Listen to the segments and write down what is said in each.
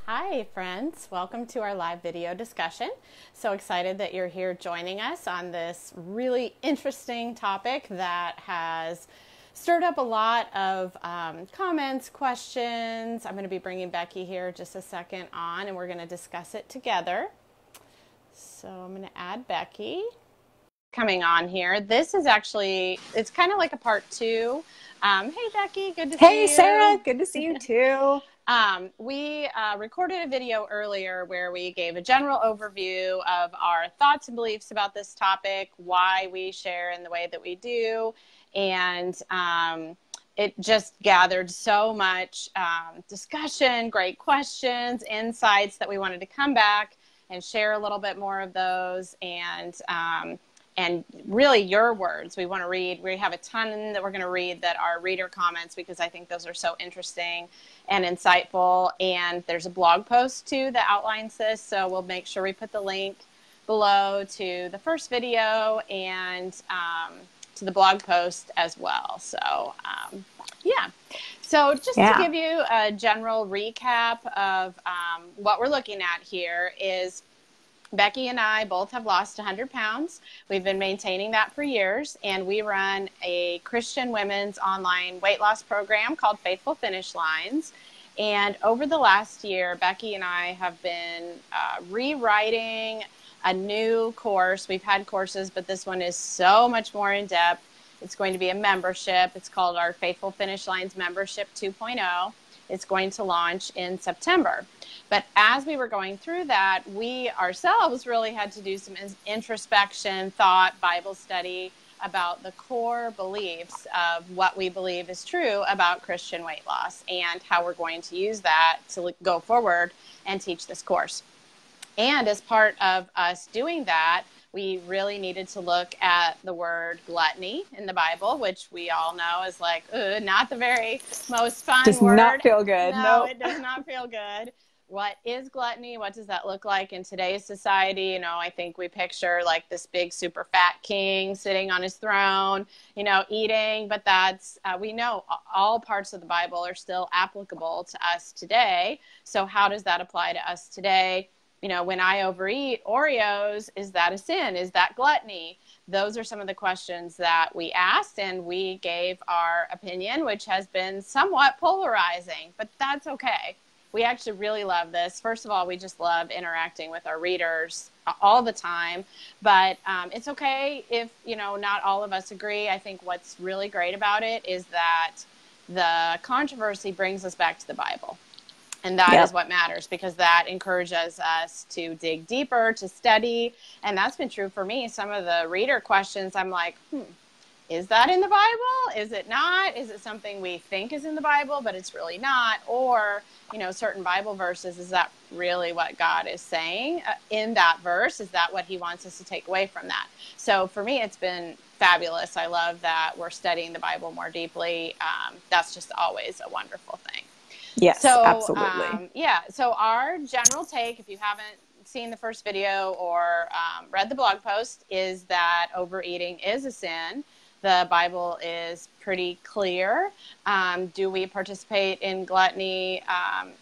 Hi friends, welcome to our live video discussion. So excited that you're here joining us on this really interesting topic that has stirred up a lot of comments, questions. I'm going to be bringing Becky here just a second on and we're going to discuss it together. So I'm going to add Becky. Coming on here. This is actually, it's kind of like a part two. Hey Becky, good to see you. Hey Sarah, good to see you too. We recorded a video earlier where we gave a general overview of our thoughts and beliefs about this topic, why we share in the way that we do, and it just gathered so much discussion, great questions, insights that we wanted to come back and share a little bit more of those, and really your words. We want to read. We have a ton that we're going to read that are reader comments because I think those are so interesting and insightful. And there's a blog post too that outlines this. So we'll make sure we put the link below to the first video and to the blog post as well. So yeah. So just to give you a general recap of what we're looking at here is Becky and I both have lost 100 pounds. We've been maintaining that for years, and we run a Christian women's online weight loss program called Faithful Finish Lines. And over the last year, Becky and I have been rewriting a new course. We've had courses, but this one is so much more in depth. It's going to be a membership. It's called our Faithful Finish Lines Membership 2.0. It's going to launch in September. But as we were going through that, we ourselves really had to do some introspection, thought, Bible study about the core beliefs of what we believe is true about Christian weight loss and how we're going to use that to go forward and teach this course. And as part of us doing that, we really needed to look at the word gluttony in the Bible, which we all know is like, not the very most fun word. Does not feel good. No, it does not feel good. What is gluttony? What does that look like in today's society? You know, I think we picture like this big super fat king sitting on his throne, you know, eating, but that's, we know all parts of the Bible are still applicable to us today. So how does that apply to us today? You know, when I overeat Oreos, is that a sin? Is that gluttony? Those are some of the questions that we asked, and we gave our opinion, which has been somewhat polarizing, but that's okay. We actually really love this. First of all, we just love interacting with our readers all the time, but it's okay if, you know, not all of us agree. I think what's really great about it is that the controversy brings us back to the Bible. And that is what matters, because that encourages us to dig deeper, to study. And that's been true for me. Some of the reader questions, I'm like, is that in the Bible? Is it not? Is it something we think is in the Bible, but it's really not? Or, you know, certain Bible verses, is that really what God is saying in that verse? Is that what he wants us to take away from that? So for me, it's been fabulous. I love that we're studying the Bible more deeply. That's just always a wonderful thing. Yes, so, absolutely. So our general take, if you haven't seen the first video or read the blog post, is that overeating is a sin. The Bible is pretty clear. Do we participate in gluttony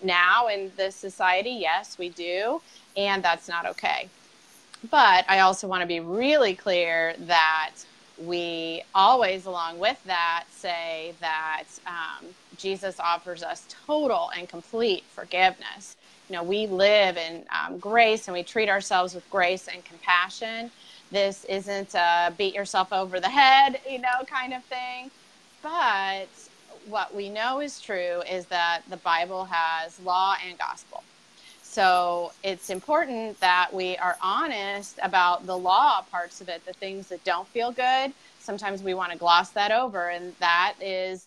now in this society? Yes, we do. And that's not okay. But I also want to be really clear that we always, along with that, say that Jesus offers us total and complete forgiveness. You know, we live in grace, and we treat ourselves with grace and compassion. This isn't a beat yourself over the head, you know, kind of thing. But what we know is true is that the Bible has law and gospel. So it's important that we are honest about the law parts of it, the things that don't feel good. Sometimes we want to gloss that over, and that is,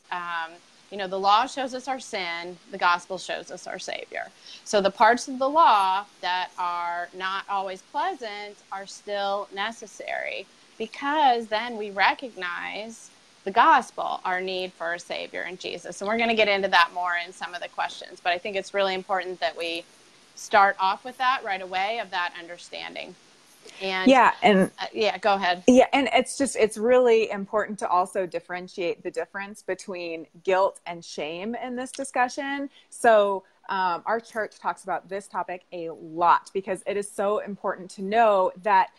you know, the law shows us our sin, the gospel shows us our Savior. So the parts of the law that are not always pleasant are still necessary, because then we recognize the gospel, our need for a Savior in Jesus. And we're going to get into that more in some of the questions, but I think it's really important that we start off with that right away, of that understanding. And go ahead. Yeah. And it's really important to also differentiate the difference between guilt and shame in this discussion. So our church talks about this topic a lot because it is so important to know that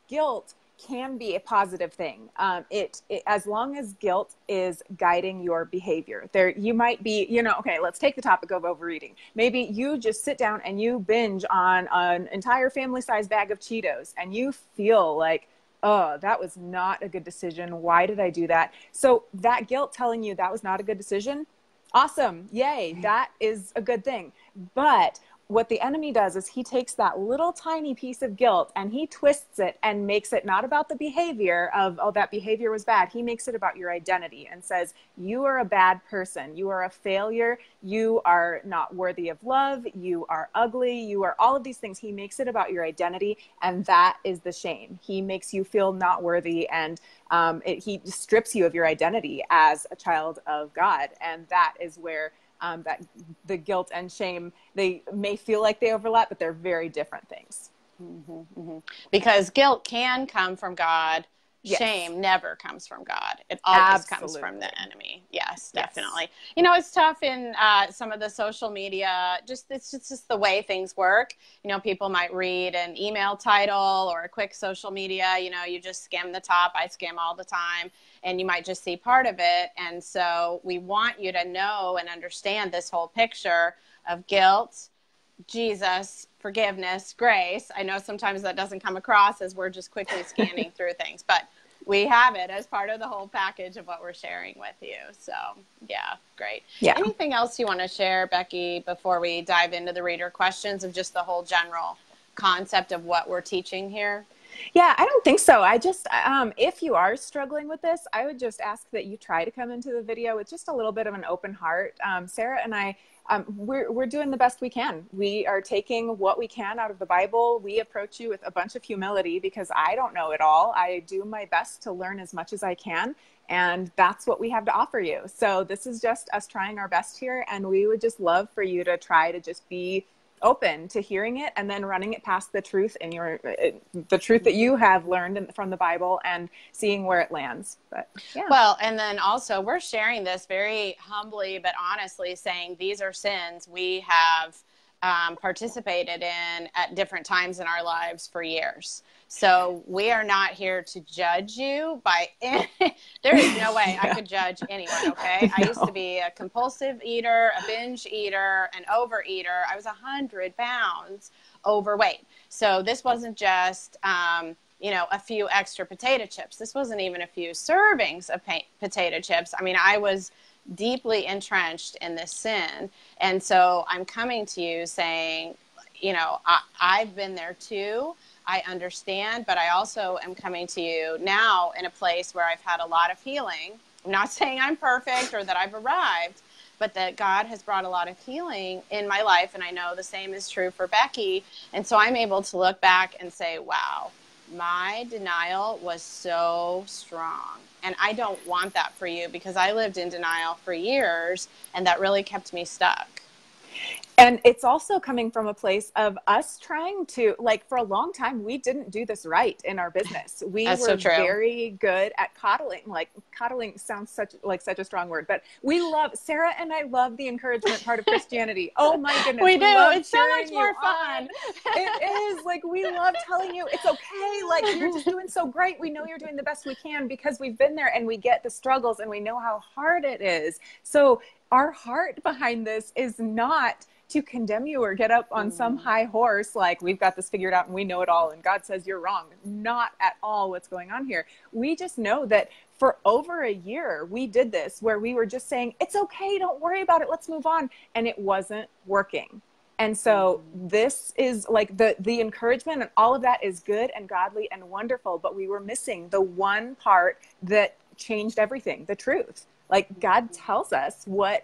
guilt can be a positive thing. It as long as guilt is guiding your behavior. There, you might be, okay, let's take the topic of overeating. Maybe you just sit down and you binge on an entire family-sized bag of Cheetos and you feel like, oh, that was not a good decision. Why did I do that? So that guilt telling you that was not a good decision, awesome. Yay. That is a good thing. But what the enemy does is he takes that little tiny piece of guilt and he twists it and makes it not about the behavior of, oh, that behavior was bad. He makes it about your identity and says, you are a bad person. You are a failure. You are not worthy of love. You are ugly. You are all of these things. He makes it about your identity. And that is the shame. He makes you feel not worthy. And he strips you of your identity as a child of God. And that is where that the guilt and shame, they may feel like they overlap, but they're very different things. Mm-hmm, mm-hmm. Because guilt can come from God. Yes. Shame never comes from God. It always comes from the enemy. Yes, definitely. Yes. It's tough in some of the social media. It's just the way things work. People might read an email title or a quick social media. You just skim the top. I skim all the time. And you might just see part of it. And so we want you to know and understand this whole picture of guilt, Jesus, forgiveness, grace. I know sometimes that doesn't come across as we're just quickly scanning through things, but we have it as part of the whole package of what we're sharing with you. So, yeah, great. Yeah. Anything else you want to share, Becky, before we dive into the reader questions of just the whole general concept of what we're teaching here? Yeah, I don't think so. I just, if you are struggling with this, I would just ask that you try to come into the video with just a little bit of an open heart. Sarah and I, we're doing the best we can. We are taking what we can out of the Bible. We approach you with a bunch of humility because I don't know it all. I do my best to learn as much as I can. And that's what we have to offer you. So this is just us trying our best here. And we would just love for you to try to just be open to hearing it and then running it past the truth in the truth that you have learned from the Bible and seeing where it lands. But yeah. Well, and then also we're sharing this very humbly, but honestly saying these are sins we have participated in at different times in our lives for years. So we are not here to judge you by there is no way I could judge anyone, okay? No. I used to be a compulsive eater, a binge eater, an overeater. I was 100 pounds overweight. So this wasn't just, a few extra potato chips. This wasn't even a few servings of potato chips. I mean, I was deeply entrenched in this sin. And so I'm coming to you saying, I've been there too. I understand, but I also am coming to you now in a place where I've had a lot of healing. I'm not saying I'm perfect or that I've arrived, but that God has brought a lot of healing in my life. And I know the same is true for Becky. And so I'm able to look back and say, wow, my denial was so strong. And I don't want that for you because I lived in denial for years and that really kept me stuck. And it's also coming from a place of us trying to, for a long time, we didn't do this right in our business. We That's were so true. Very good at coddling. Coddling sounds such a strong word, but Sarah and I love the encouragement part of Christianity. Oh my goodness. We do. It's so much more fun. It is. We love telling you it's okay. You're just doing so great. We know you're doing the best we can because we've been there and we get the struggles and we know how hard it is. So our heart behind this is not to condemn you or get up on some high horse we've got this figured out and we know it all and God says you're wrong. Not at all what's going on here. We just know that for over a year we did this where we were just saying, it's okay, don't worry about it, let's move on. And it wasn't working. And so this is the encouragement and all of that is good and godly and wonderful, but we were missing the one part that changed everything, the truth. God tells us what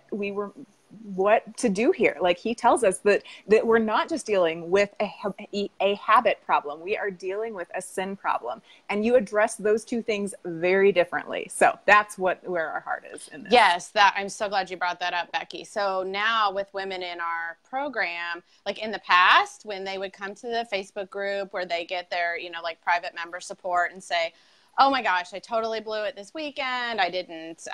to do here. He tells us that we're not just dealing with a habit problem. We are dealing with a sin problem. And you address those two things very differently. So that's where our heart is in this. Yes, I'm so glad you brought that up, Becky. So now with women in our program, in the past, when they would come to the Facebook group where they get their, private member support and say, oh my gosh, I totally blew it this weekend. I didn't,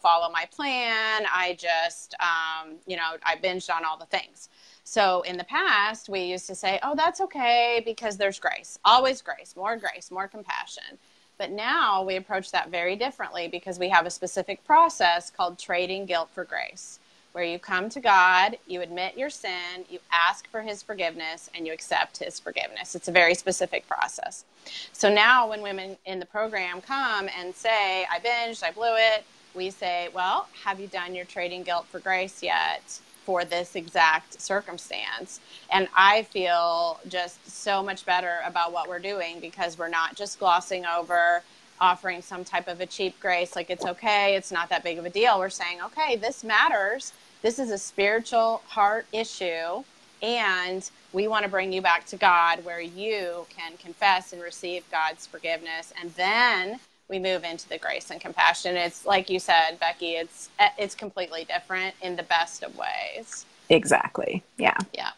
follow my plan. I just, I binged on all the things. So in the past, we used to say, oh, that's okay because there's grace, always grace, more compassion. But now we approach that very differently because we have a specific process called trading guilt for grace, where you come to God, you admit your sin, you ask for his forgiveness, and you accept his forgiveness. It's a very specific process. So now when women in the program come and say, I binged, I blew it, we say, well, have you done your trading guilt for grace yet for this exact circumstance? And I feel just so much better about what we're doing because we're not just glossing over offering some type of a cheap grace, like it's okay, it's not that big of a deal. We're saying, okay, this matters. This is a spiritual heart issue, and we want to bring you back to God where you can confess and receive God's forgiveness, and then we move into the grace and compassion. It's like you said, Becky, it's completely different in the best of ways. Exactly. Yeah. Yeah.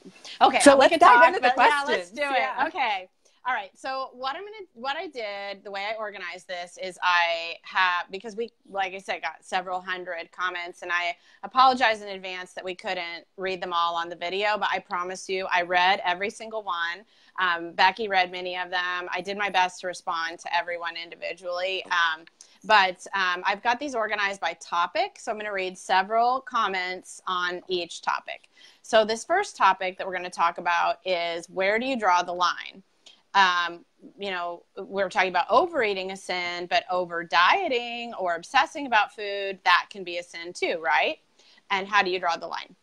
Okay. So let's dive into the questions. Yeah, let's do it. Yeah. Okay. All right. So what I did, the way I organized this is because we, like I said, got several hundred comments, and I apologize in advance that we couldn't read them all on the video, but I promise you I read every single one. Becky read many of them. I did my best to respond to everyone individually. But I've got these organized by topic. So I'm going to read several comments on each topic. So this first topic that we're going to talk about is, where do you draw the line? We're talking about overeating a sin, but over dieting or obsessing about food, that can be a sin too, right? And how do you draw the line?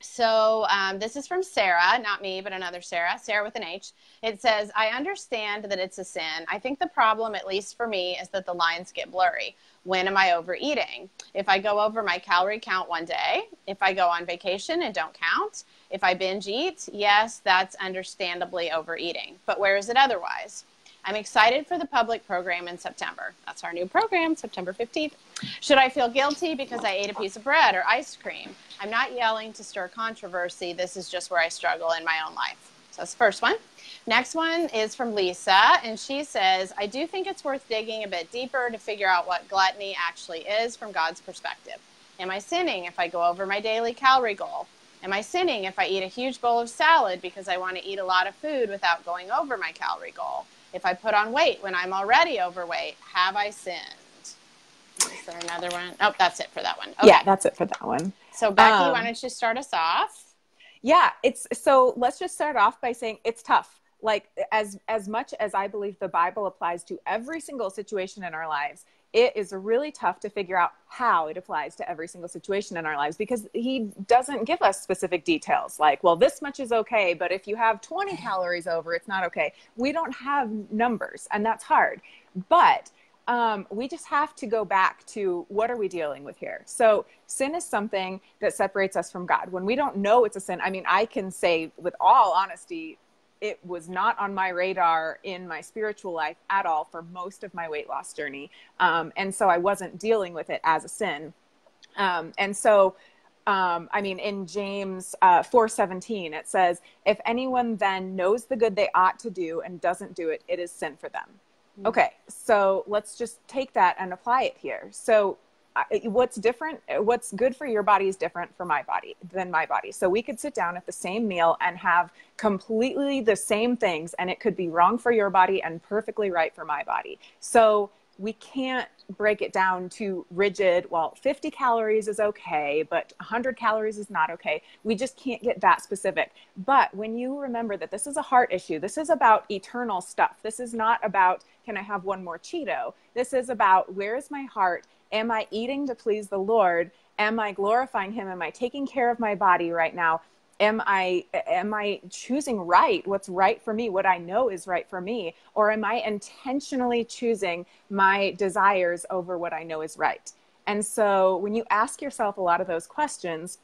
So this is from Sarah, not me, but another Sarah with an H. It says, I understand that it's a sin. I think the problem, at least for me, is that the lines get blurry. When am I overeating? If I go over my calorie count one day, if I go on vacation and don't count, if I binge eat, yes, that's understandably overeating. But where is it otherwise? I'm excited for the public program in September. That's our new program, September 15th. Should I feel guilty because I ate a piece of bread or ice cream? I'm not yelling to stir controversy. This is just where I struggle in my own life. So that's the first one. Next one is from Lisa, and she says, I do think it's worth digging a bit deeper to figure out what gluttony actually is from God's perspective. Am I sinning if I go over my daily calorie goal? Am I sinning if I eat a huge bowl of salad because I want to eat a lot of food without going over my calorie goal? If I put on weight when I'm already overweight, have I sinned? Is there another one? Oh, that's it for that one. Okay. Yeah, that's it for that one. So Becky, why don't you start us off? Yeah, so let's just start off by saying it's tough. Like as much as I believe the Bible applies to every single situation in our lives, it is really tough to figure out how it applies to every single situation in our lives, because he doesn't give us specific details like, well, this much is okay, but if you have 20 calories over, it's not okay. We don't have numbers, and that's hard. But we just have to go back to, what are we dealing with here? So sin is something that separates us from God. When we don't know it's a sin, I mean, I can say with all honesty, it was not on my radar in my spiritual life at all for most of my weight loss journey. And so I wasn't dealing with it as a sin. In James 4:17, it says, if anyone then knows the good they ought to do and doesn't do it, it is sin for them. Mm-hmm. Okay, so let's just take that and apply it here. So what's good for your body is different for my body than my body. So we could sit down at the same meal and have completely the same things, and it could be wrong for your body and perfectly right for my body. So we can't break it down to rigid, well, 50 calories is okay, but 100 calories is not okay. We just can't get that specific. But when you remember that this is a heart issue, this is about eternal stuff. This is not about, can I have one more Cheeto? This is about, where is my heart? Am I eating to please the Lord? Am I glorifying him? Am I taking care of my body right now? Am I choosing right? What's right for me? What I know is right for me? Or am I intentionally choosing my desires over what I know is right? And so when you ask yourself a lot of those questions,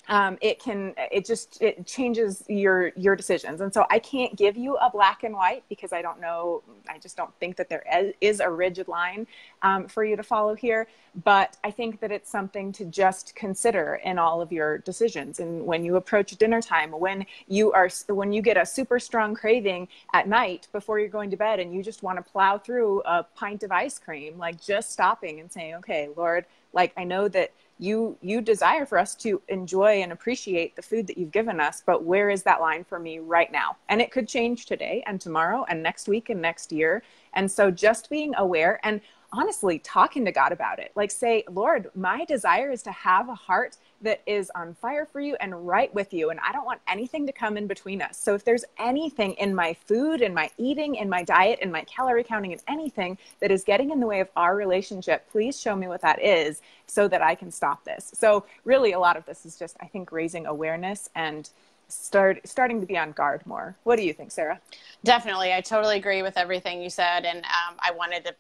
it changes your decisions. And so I can't give you a black and white because I don't know, I just don't think that there is a rigid line for you to follow here. But I think that it's something to just consider in all of your decisions. And when you approach dinner time, when you get a super strong craving at night before you're going to bed and you just want to plow through a pint of ice cream, like just stopping and saying, okay, Lord, like I know that you desire for us to enjoy and appreciate the food that you've given us, but where is that line for me right now? And it could change today and tomorrow and next week and next year. And so just being aware and honestly talking to God about it, like say, Lord, my desire is to have a heart that is on fire for you and right with you. And I don't want anything to come in between us. So if there's anything in my food, in my eating, in my diet, in my calorie counting, and anything that is getting in the way of our relationship, please show me what that is so that I can stop this. So really a lot of this is just, I think, raising awareness and starting to be on guard more. What do you think, Sarah? Definitely. I totally agree with everything you said. And I wanted to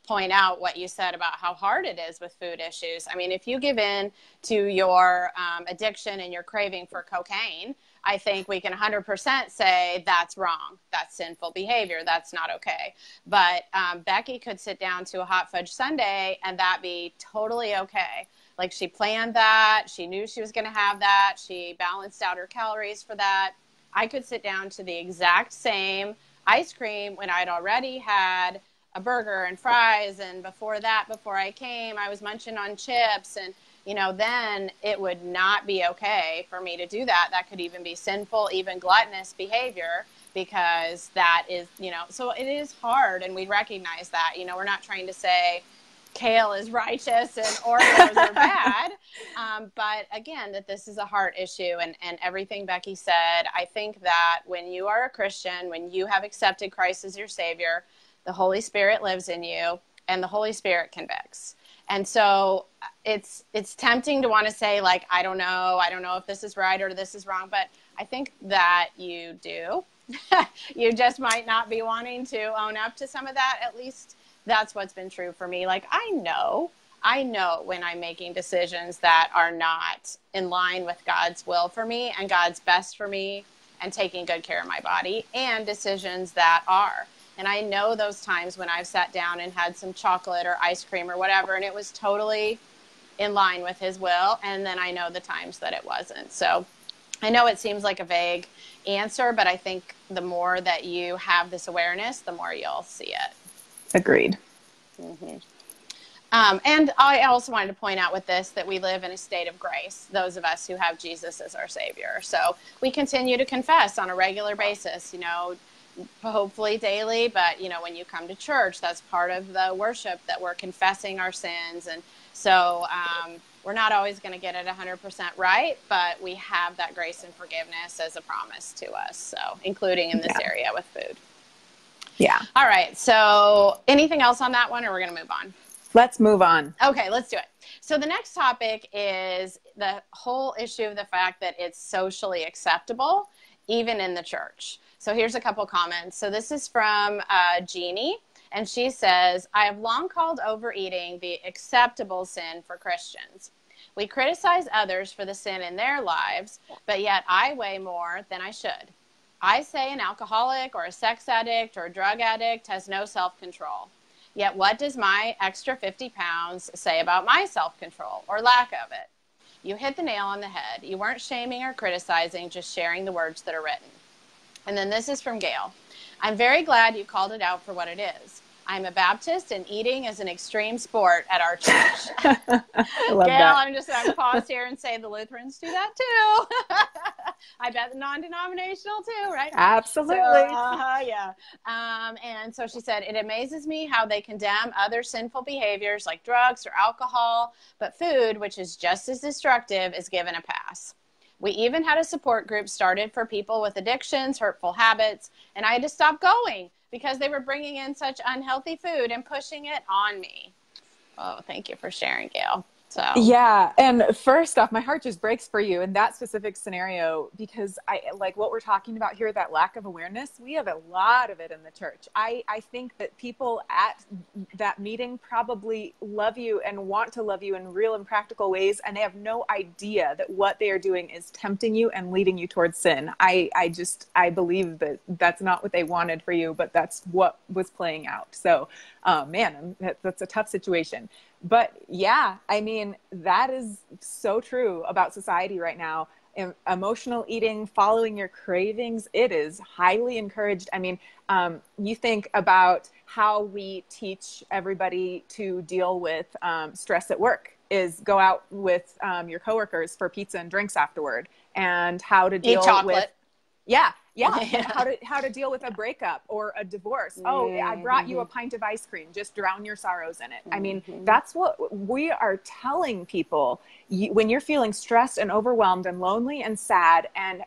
point out what you said about how hard it is with food issues. I mean, if you give in to your addiction and your craving for cocaine, I think we can 100% say that's wrong. That's sinful behavior. That's not okay. But Becky could sit down to a hot fudge sundae and that be totally okay. Like she planned that. She knew she was going to have that. She balanced out her calories for that. I could sit down to the exact same ice cream when I'd already had a burger and fries. And before I came, I was munching on chips. And, then it would not be okay for me to do that. That could even be sinful, even gluttonous behavior, because that is, so it is hard. And we recognize that, we're not trying to say kale is righteous and Oreos are bad. But again, that this is a heart issue and everything Becky said. I think that when you are a Christian, when you have accepted Christ as your Savior, the Holy Spirit lives in you and the Holy Spirit convicts. And so it's tempting to want to say, like, I don't know if this is right or this is wrong, but I think that you do. You just might not be wanting to own up to some of that. At least that's what's been true for me. Like, I know when I'm making decisions that are not in line with God's will for me and God's best for me and taking good care of my body, and decisions that are. And I know those times when I've sat down and had some chocolate or ice cream or whatever, and it was totally in line with his will. And then I know the times that it wasn't. So I know it seems like a vague answer, but I think the more that you have this awareness, the more you'll see it. Agreed. Mm-hmm. And I also wanted to point out with this that we live in a state of grace, those of us who have Jesus as our Savior. So we continue to confess on a regular basis, hopefully daily, but when you come to church, that's part of the worship, that we're confessing our sins. And so we're not always going to get it 100% right, but we have that grace and forgiveness as a promise to us. So including in this area with food. Yeah. All right. So anything else on that one, or we're going to move on? Let's move on. Okay, let's do it. So the next topic is the whole issue of the fact that it's socially acceptable, even in the church. So here's a couple comments. So this is from Jeannie, and she says, I have long called overeating the acceptable sin for Christians. We criticize others for the sin in their lives, but yet I weigh more than I should. I say an alcoholic or a sex addict or a drug addict has no self-control. Yet what does my extra 50 pounds say about my self-control or lack of it? You hit the nail on the head. You weren't shaming or criticizing, just sharing the words that are written. And then this is from Gail. I'm very glad you called it out for what it is. I'm a Baptist and eating is an extreme sport at our church. I love Gail, that. I'm just going to pause here and say the Lutherans do that too. I bet the non-denominational too, right? Absolutely. So, yeah. And so she said, it amazes me how they condemn other sinful behaviors like drugs or alcohol, but food, which is just as destructive, is given a pass. We even had a support group started for people with addictions, hurtful habits, and I had to stop going because they were bringing in such unhealthy food and pushing it on me. Oh, thank you for sharing, Gail. So Yeah. And first off, my heart just breaks for you in that specific scenario, because I like what we're talking about here, that lack of awareness. We have a lot of it in the church. I think that people at that meeting probably love you and want to love you in real and practical ways. And they have no idea that what they are doing is tempting you and leading you towards sin. I believe that that's not what they wanted for you, but that's what was playing out. So, man, that's a tough situation. But yeah, I mean, that is so true about society right now. Emotional eating, following your cravings, it is highly encouraged. I mean, you think about how we teach everybody to deal with stress at work is go out with your coworkers for pizza and drinks afterward, and how to eat deal with, chocolate. yeah, yeah. Yeah. How to deal with a breakup or a divorce. Oh, I brought you a pint of ice cream. Just drown your sorrows in it. I mean, that's what we are telling people. When you're feeling stressed and overwhelmed and lonely and sad, and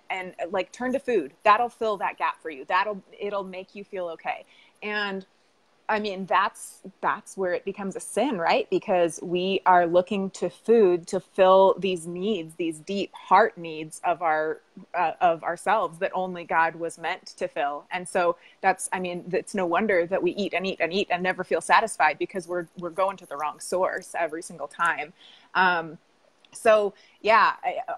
like, turn to food. That'll fill that gap for you. It'll make you feel okay. And I mean, that's where it becomes a sin, right? Because we are looking to food to fill these needs, these deep heart needs of ourselves that only God was meant to fill. And so it's no wonder that we eat and eat and eat and never feel satisfied, because we're going to the wrong source every single time. So yeah,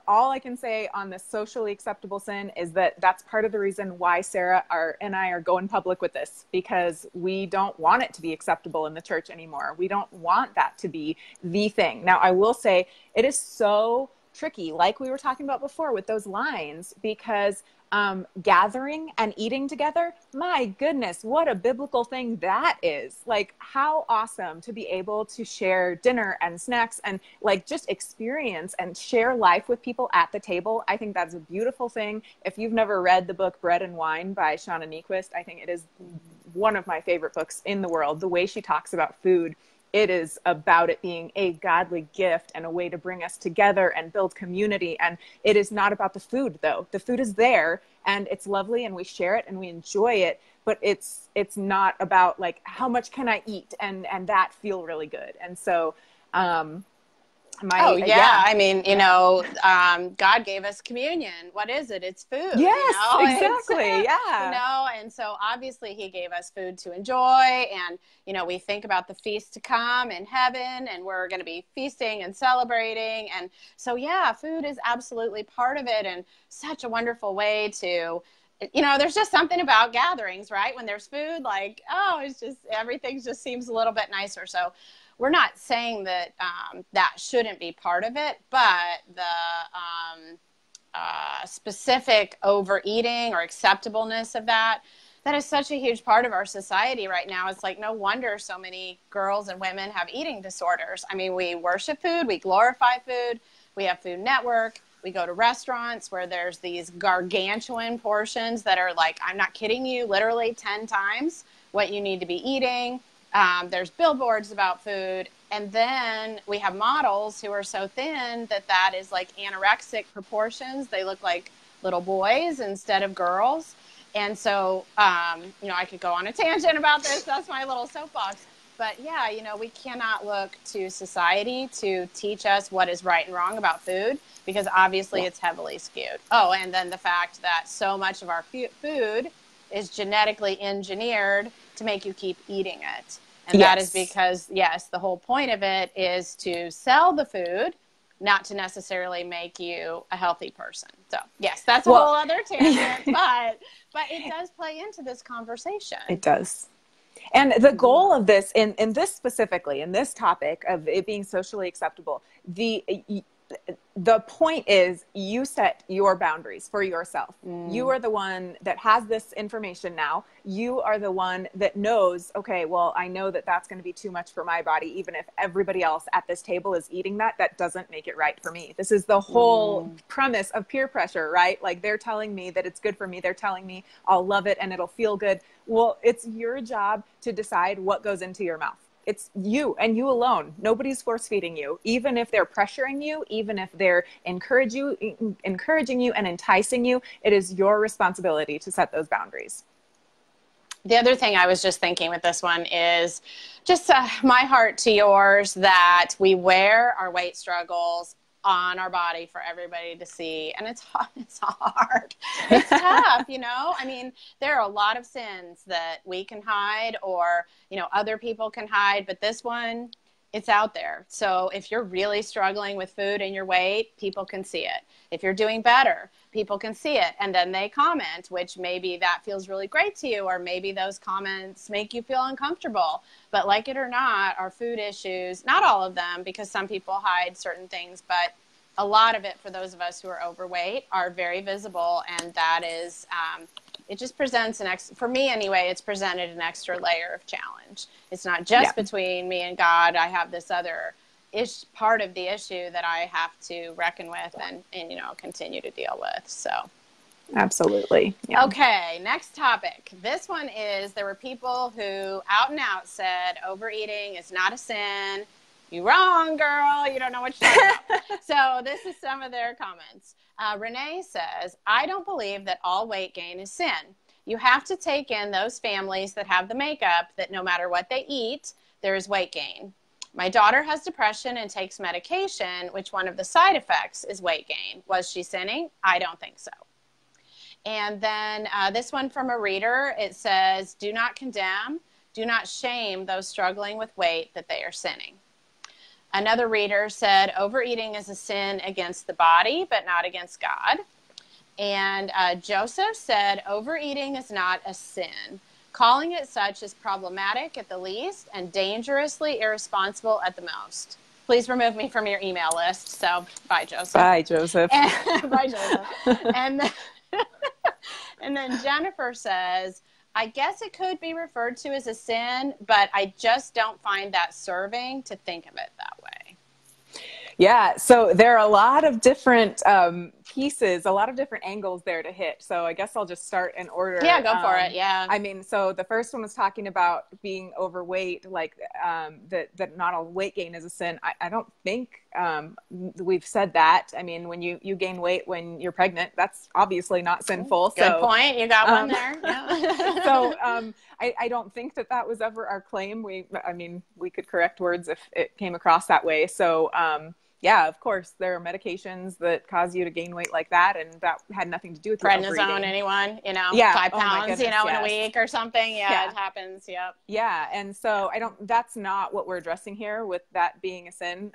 all I can say on the socially acceptable sin is that that's part of the reason why Sarah and I are going public with this, because we don't want it to be acceptable in the church anymore. We don't want that to be the thing. Now, I will say it is so tricky, like we were talking about before with those lines, because gathering and eating together, my goodness, what a biblical thing that is. Like, how awesome to be able to share dinner and snacks and like just experience and share life with people at the table. I think that's a beautiful thing. If you've never read the book Bread and Wine by Shauna Niequist, I think it is one of my favorite books in the world. The way she talks about food, it is about it being a godly gift and a way to bring us together and build community. And it is not about the food, though. The food is there and it's lovely and we share it and we enjoy it, but it's not about like, how much can I eat and that feel really good. And so, I mean, God gave us communion. What is it? It's food. Yes, exactly. And so obviously he gave us food to enjoy. And, we think about the feast to come in heaven, and we're going to be feasting and celebrating. And so, yeah, food is absolutely part of it, and such a wonderful way to, there's just something about gatherings, right? When there's food, like, it's just, everything just seems a little bit nicer. So we're not saying that that shouldn't be part of it, but the specific overeating or acceptableness of that is such a huge part of our society right now. It's like, no wonder so many girls and women have eating disorders. I mean, we worship food, we glorify food, we have Food Network, we go to restaurants where there's these gargantuan portions that are like, I'm not kidding you, literally 10 times what you need to be eating. There's billboards about food. And then we have models who are so thin that is like anorexic proportions. They look like little boys instead of girls. And so, I could go on a tangent about this. That's my little soapbox. But yeah, we cannot look to society to teach us what is right and wrong about food, because obviously it's heavily skewed. Oh, and then the fact that so much of our food is genetically engineered to make you keep eating it. And that is because, yes, the whole point of it is to sell the food, not to necessarily make you a healthy person. So, yes, that's a whole other tangent, but it does play into this conversation. It does. And the goal of this, in this specifically, in this topic of it being socially acceptable, the point is you set your boundaries for yourself. You are the one that has this information now. You are the one that knows, okay, well, I know that that's going to be too much for my body. Even if everybody else at this table is eating that doesn't make it right for me. This is the whole premise of peer pressure, right? Like, they're telling me that it's good for me. They're telling me I'll love it and it'll feel good. Well, it's your job to decide what goes into your mouth. It's you and you alone. Nobody's force feeding you. Even if they're pressuring you, even if they're encouraging you and enticing you, it is your responsibility to set those boundaries. The other thing I was just thinking with this one is just my heart to yours, that we wear our weight struggles on our body for everybody to see. And it's hard. It's hard. It's tough, you know? I mean, there are a lot of sins that we can hide, or, you know, other people can hide, but this one, it's out there. So if you're really struggling with food and your weight, people can see it. If you're doing better, people can see it, and then they comment, which maybe that feels really great to you, or maybe those comments make you feel uncomfortable. But like it or not, our food issues, not all of them, because some people hide certain things, but a lot of it for those of us who are overweight are very visible, and that is, it just presents for me anyway, it's presented an extra layer of challenge. It's not just between me and God. I have this other part of the issue that I have to reckon with and you know, continue to deal with. So absolutely. Yeah. Okay, next topic. This one is, there were people who out and out said overeating is not a sin. You wrong, girl. You don't know what you're talking about. So this is some of their comments. Renee says, I don't believe that all weight gain is sin. You have to take in those families that have the makeup that no matter what they eat, there is weight gain. My daughter has depression and takes medication, which one of the side effects is weight gain. Was she sinning? I don't think so. And then this one from a reader, it says, do not condemn, do not shame those struggling with weight that they are sinning. Another reader said, overeating is a sin against the body, but not against God. And Joseph said, overeating is not a sin. Calling it such is problematic at the least and dangerously irresponsible at the most. Please remove me from your email list. So, bye, Joseph. Bye, Joseph. Bye, Joseph. And then Jennifer says, I guess it could be referred to as a sin, but I just don't find that serving to think of it that way. Yeah, so there are a lot of different pieces, a lot of different angles there to hit. So I guess I'll just start in order. Yeah, go for it. Yeah. I mean, so the first one was talking about being overweight, like that not all weight gain is a sin. I don't think we've said that. I mean, when you gain weight when you're pregnant, that's obviously not sinful. Good point. You got one there. Yeah. So I don't think that was ever our claim. I mean, we could correct words if it came across that way. So yeah, of course, there are medications that cause you to gain weight like that, and that had nothing to do with prednisone. Anyone, you know, yeah. 5 pounds, goodness, you know, yes. in a week or something. Yeah, it happens. Yep. Yeah, and so that's not what we're addressing here with that being a sin.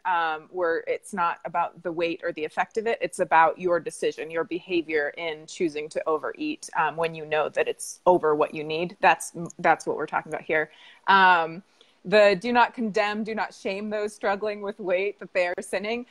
Where it's not about the weight or the effect of it. It's about your decision, your behavior in choosing to overeat when you know that it's over what you need. That's what we're talking about here. The do not condemn, do not shame those struggling with weight that they are sinning.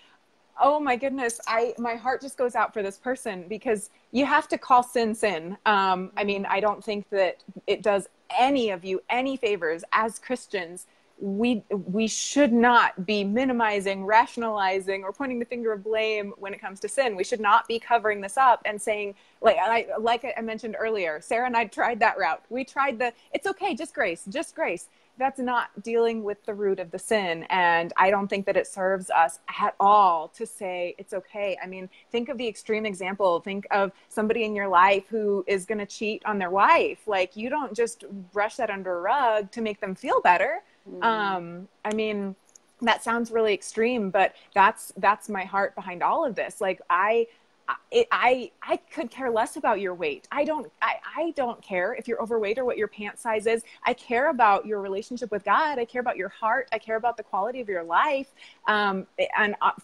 Oh my goodness. My heart just goes out for this person, because you have to call sin, sin. I mean, I don't think that it does any of you any favors as Christians. We should not be minimizing, rationalizing, or pointing the finger of blame when it comes to sin. We should not be covering this up and saying, like I mentioned earlier, Sarah and I tried that route. We tried it's okay, just grace. That's not dealing with the root of the sin. And I don't think that it serves us at all to say it's okay. I mean, think of the extreme example. Think of somebody in your life who is going to cheat on their wife. Like, you don't just brush that under a rug to make them feel better. I mean, that sounds really extreme, but that's my heart behind all of this. Like, I could care less about your weight. I don't care if you're overweight or what your pant size is. I care about your relationship with God. I care about your heart. I care about the quality of your life. And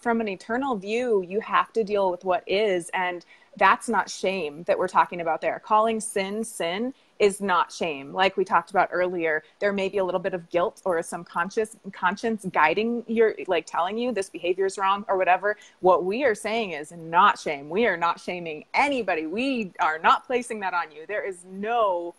from an eternal view, you have to deal with what is. And that's not shame that we're talking about there. Calling sin, sin is not shame. Like we talked about earlier, there may be a little bit of guilt or some conscience guiding like telling you this behavior is wrong or whatever. What we are saying is not shame. We are not shaming anybody. We are not placing that on you. There is no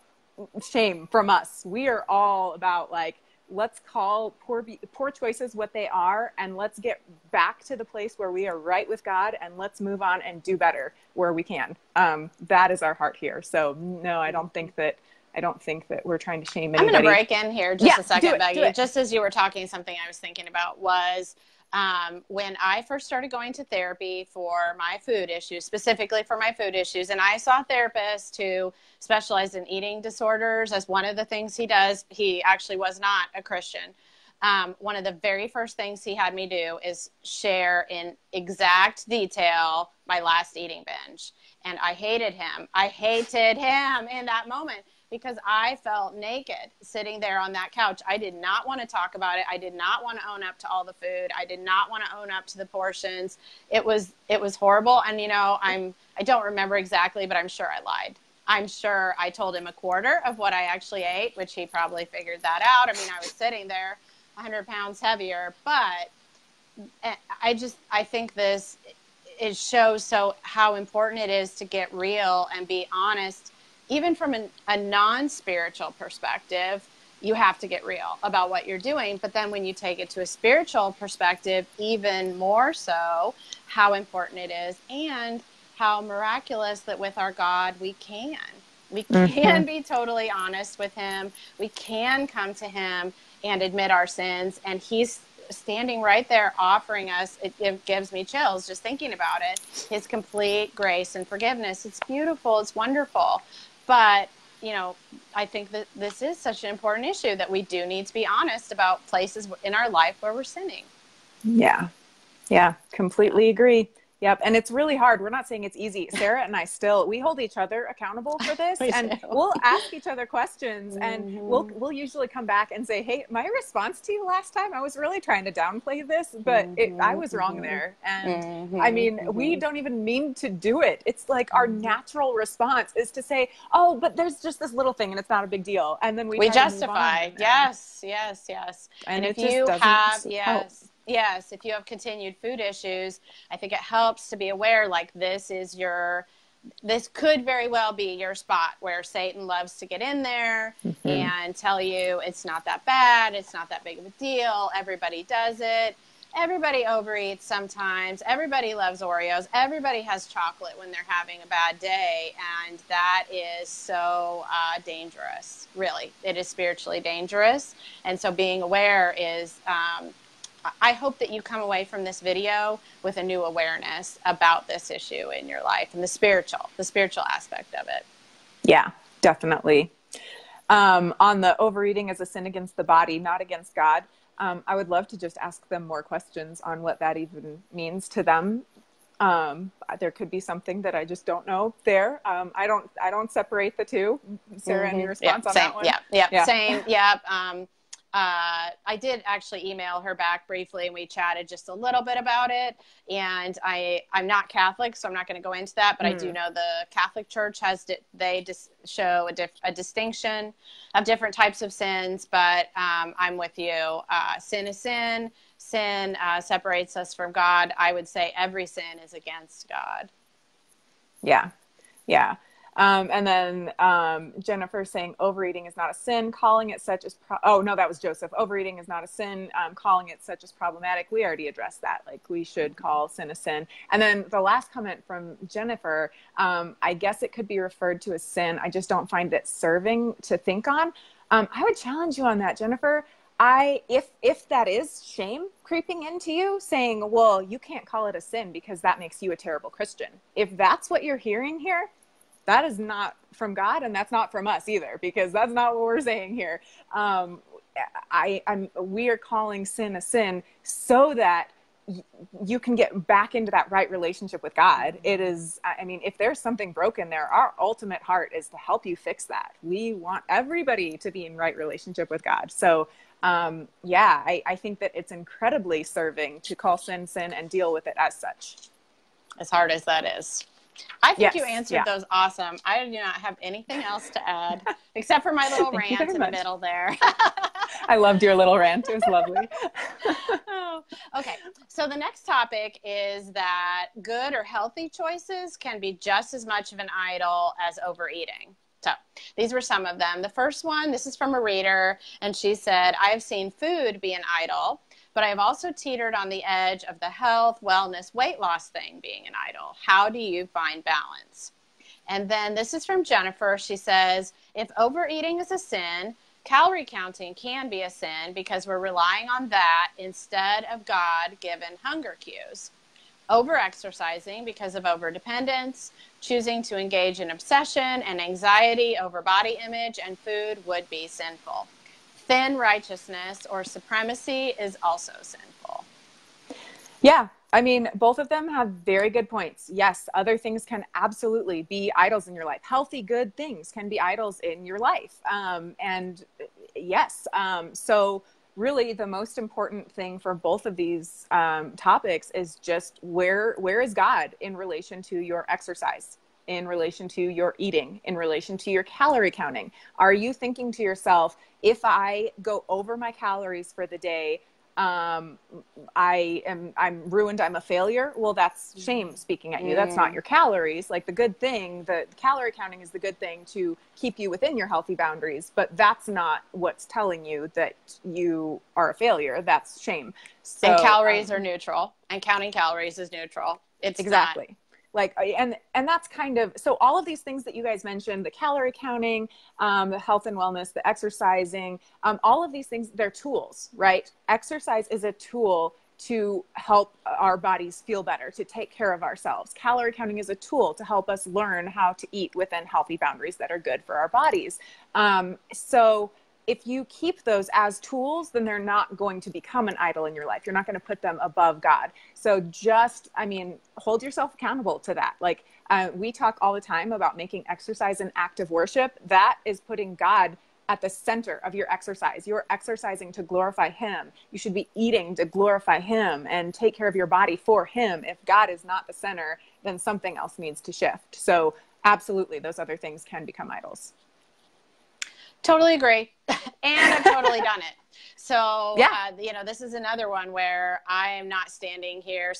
shame from us. We are all about, like, let's call poor choices what they are, and let's get back to the place where we are right with God, and let's move on and do better where we can. That is our heart here. So no, I don't think that we're trying to shame anybody. I'm going to break in here just a second, Becky. Just as you were talking, something I was thinking about was when I first started going to therapy for my food issues, specifically for my food issues, and I saw a therapist who specialized in eating disorders as one of the things he does. He actually was not a Christian. One of the very first things he had me do is share in exact detail my last eating binge. And I hated him. I hated him in that moment because I felt naked sitting there on that couch. I did not want to talk about it. I did not want to own up to all the food. I did not want to own up to the portions. It was horrible. And, I don't remember exactly, but I'm sure I lied. I'm sure I told him a quarter of what I actually ate, which he probably figured that out. I mean, I was sitting there 100 pounds heavier, but I think it shows how important it is to get real and be honest. Even from a non-spiritual perspective, you have to get real about what you're doing. But then when you take it to a spiritual perspective, even more so, how important it is and how miraculous that with our God, we can be totally honest with him. We can come to him and admit our sins. And he's standing right there offering us, it gives me chills just thinking about it, his complete grace and forgiveness. It's beautiful. It's wonderful. But, I think that this is such an important issue that we do need to be honest about places in our life where we're sinning. Yeah. Yeah. Completely agree. Yep. And it's really hard. We're not saying it's easy. Sarah and I we hold each other accountable for this and we'll ask each other questions and we'll usually come back and say, hey, my response to you last time, I was really trying to downplay this, but I was wrong there. And I mean, we don't even mean to do it. It's like our natural response is to say, oh, but there's just this little thing and it's not a big deal. And then we justify. Yes. And if you have, Yes, if you have continued food issues, I think it helps to be aware, like this could very well be your spot where Satan loves to get in there and tell you it's not that bad, it's not that big of a deal, everybody does it, everybody overeats sometimes, everybody loves Oreos, everybody has chocolate when they're having a bad day, and that is so dangerous, really. It is spiritually dangerous, and so being aware is... I hope that you come away from this video with a new awareness about this issue in your life and the spiritual aspect of it. Yeah, definitely. On the overeating as a sin against the body, not against God, I would love to just ask them more questions on what that even means to them. There could be something that I just don't know there. I don't separate the two. Sarah, any response on that one? Yeah. Same. Yeah. I did actually email her back briefly and we chatted just a little bit about it. And I'm not Catholic, so I'm not going to go into that, but I do know the Catholic Church they show a distinction of different types of sins, but I'm with you. Sin is sin. Sin separates us from God. I would say every sin is against God. Yeah. Yeah. And then Jennifer saying overeating is not a sin, calling it such as oh no, that was Joseph. Overeating is not a sin, calling it such as problematic. We already addressed that. Like we should call sin a sin. And then the last comment from Jennifer, I guess it could be referred to as sin. I just don't find it serving to think on. I would challenge you on that, Jennifer. If that is shame creeping into you, saying, well, you can't call it a sin because that makes you a terrible Christian. If that's what you're hearing here, that is not from God, and that's not from us either, because that's not what we're saying here. We are calling sin a sin so that you can get back into that right relationship with God. It is, I mean, if there's something broken there, our ultimate heart is to help you fix that. We want everybody to be in right relationship with God. So, I think that it's incredibly serving to call sin sin and deal with it as such. As hard as that is. I think you answered those awesome. I do not have anything else to add except for my little rant in the middle there. I loved your little rant. It was lovely. Okay. So the next topic is that good or healthy choices can be just as much of an idol as overeating. So these were some of them. The first one, this is from a reader, and she said, I have seen food be an idol, but I have also teetered on the edge of the health, wellness, weight loss thing being an idol. How do you find balance? And then this is from Jennifer. She says, if overeating is a sin, calorie counting can be a sin because we're relying on that instead of God-given hunger cues. Overexercising because of overdependence, choosing to engage in obsession and anxiety over body image and food would be sinful. Thin righteousness or supremacy is also sinful. Yeah. I mean, both of them have very good points. Yes, other things can absolutely be idols in your life. Healthy, good things can be idols in your life. And yes, so really the most important thing for both of these topics is just where is God in relation to your exercise, in relation to your eating, in relation to your calorie counting? Are you thinking to yourself, if I go over my calories for the day, I'm ruined, I'm a failure? Well, that's shame speaking at you. That's not your calories. Like, the good thing, the calorie counting is the good thing to keep you within your healthy boundaries, but that's not what's telling you that you are a failure. That's shame. So, and calories are neutral, and counting calories is neutral. It's exactly. not. Like, and that's kind of, so all of these things that you guys mentioned, the calorie counting, the health and wellness, the exercising, all of these things, they're tools, right? Exercise is a tool to help our bodies feel better, to take care of ourselves. Calorie counting is a tool to help us learn how to eat within healthy boundaries that are good for our bodies. So if you keep those as tools, then they're not going to become an idol in your life. You're not going to put them above God. So just, I mean, hold yourself accountable to that. Like, we talk all the time about making exercise an act of worship. That is putting God at the center of your exercise. You're exercising to glorify Him. You should be eating to glorify Him and take care of your body for Him. If God is not the center, then something else needs to shift. So absolutely, those other things can become idols. Totally agree. And I've totally done it. So, yeah. This is another one where I am not sitting here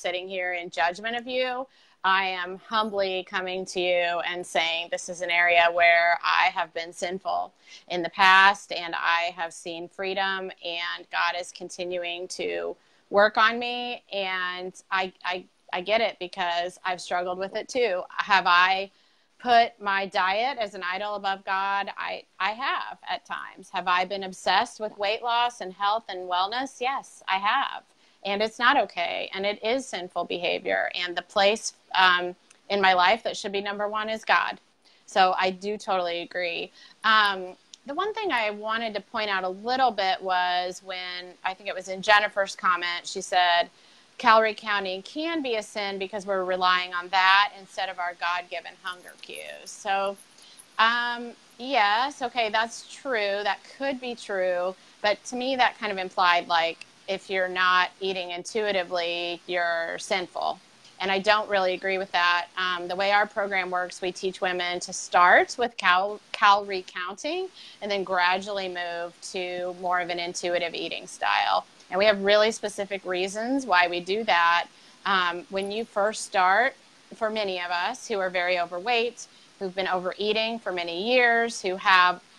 in judgment of you. I am humbly coming to you and saying this is an area where I have been sinful in the past, and I have seen freedom, and God is continuing to work on me. And I get it, because I've struggled with it too. Have I put my diet as an idol above God? I have at times. Have I been obsessed with weight loss and health and wellness? Yes, I have. And it's not okay. And it is sinful behavior. And the place in my life that should be number one is God. So I do totally agree. The one thing I wanted to point out a little bit was when, I think it was in Jennifer's comment, she said, calorie counting can be a sin because we're relying on that instead of our God-given hunger cues. So, yes, okay, that's true. That could be true. But to me, that kind of implied, like, if you're not eating intuitively, you're sinful. And I don't really agree with that. The way our program works, we teach women to start with calorie counting and then gradually move to more of an intuitive eating style. And we have really specific reasons why we do that. When you first start, for many of us who are very overweight, who've been overeating for many years,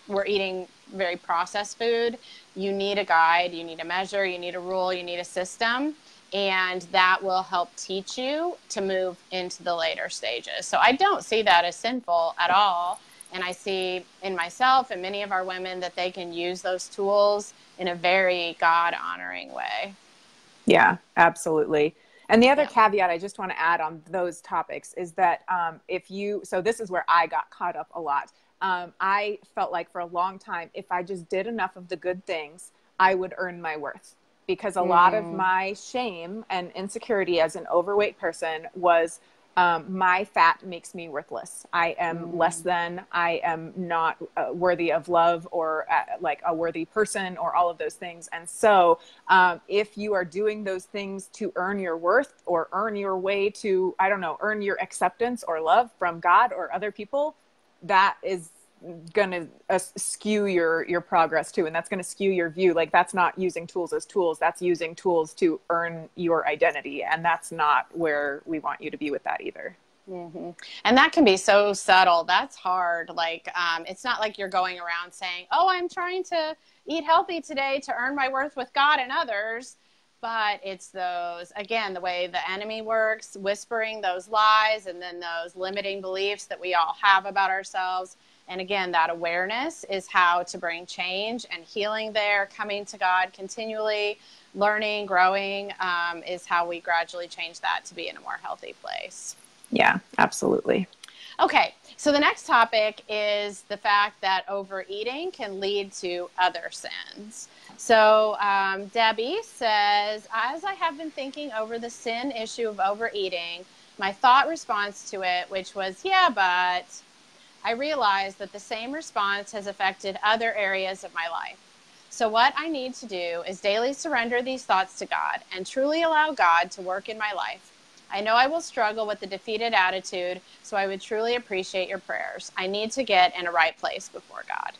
we're eating very processed food, you need a guide, you need a measure, you need a rule, you need a system. And that will help teach you to move into the later stages. So I don't see that as sinful at all. And I see in myself and many of our women that they can use those tools in a very God-honoring way. Yeah, absolutely. And the other caveat I just want to add on those topics is that so this is where I got caught up a lot. I felt like for a long time, if I just did enough of the good things, I would earn my worth. Because a lot of my shame and insecurity as an overweight person was my fat makes me worthless. I am less than, I am not worthy of love or like a worthy person or all of those things. And so if you are doing those things to earn your worth or earn your way to, I don't know, earn your acceptance or love from God or other people, that is going to skew your progress too. And that's going to skew your view. Like, that's not using tools as tools. That's using tools to earn your identity. And that's not where we want you to be with that either. Mm-hmm. And that can be so subtle. That's hard. Like, it's not like you're going around saying, oh, I'm trying to eat healthy today to earn my worth with God and others. But it's those, again, the way the enemy works, whispering those lies and then those limiting beliefs that we all have about ourselves. And again, that awareness is how to bring change and healing there. Coming to God continually, learning, growing, is how we gradually change that to be in a more healthy place. Yeah, absolutely. Okay, so the next topic is the fact that overeating can lead to other sins. So Debbie says, as I have been thinking over the sin issue of overeating, my thought response to it, which was, yeah, but I realized that the same response has affected other areas of my life. So what I need to do is daily surrender these thoughts to God and truly allow God to work in my life. I know I will struggle with the defeated attitude, so I would truly appreciate your prayers. I need to get in a right place before God.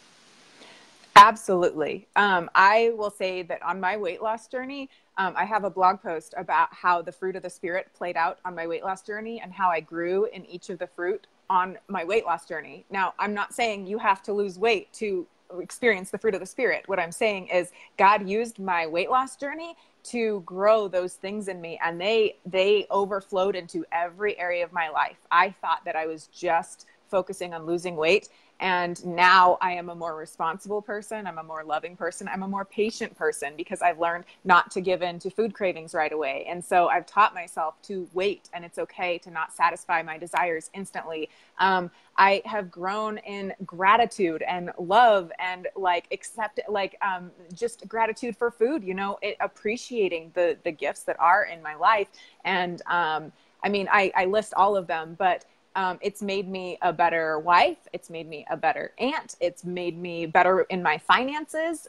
Absolutely. I will say that on my weight loss journey, I have a blog post about how the fruit of the Spirit played out on my weight loss journey and how I grew in each of the fruit on my weight loss journey. Now, I'm not saying you have to lose weight to experience the fruit of the Spirit. What I'm saying is God used my weight loss journey to grow those things in me, and they overflowed into every area of my life. I thought that I was just focusing on losing weight, and now I am a more responsible person. I'm a more loving person. I'm a more patient person because I've learned not to give in to food cravings right away. And so I've taught myself to wait, and it's okay to not satisfy my desires instantly. I have grown in gratitude and love and just gratitude for food, appreciating the gifts that are in my life. And I list all of them, but it's made me a better wife. It's made me a better aunt. It's made me better in my finances.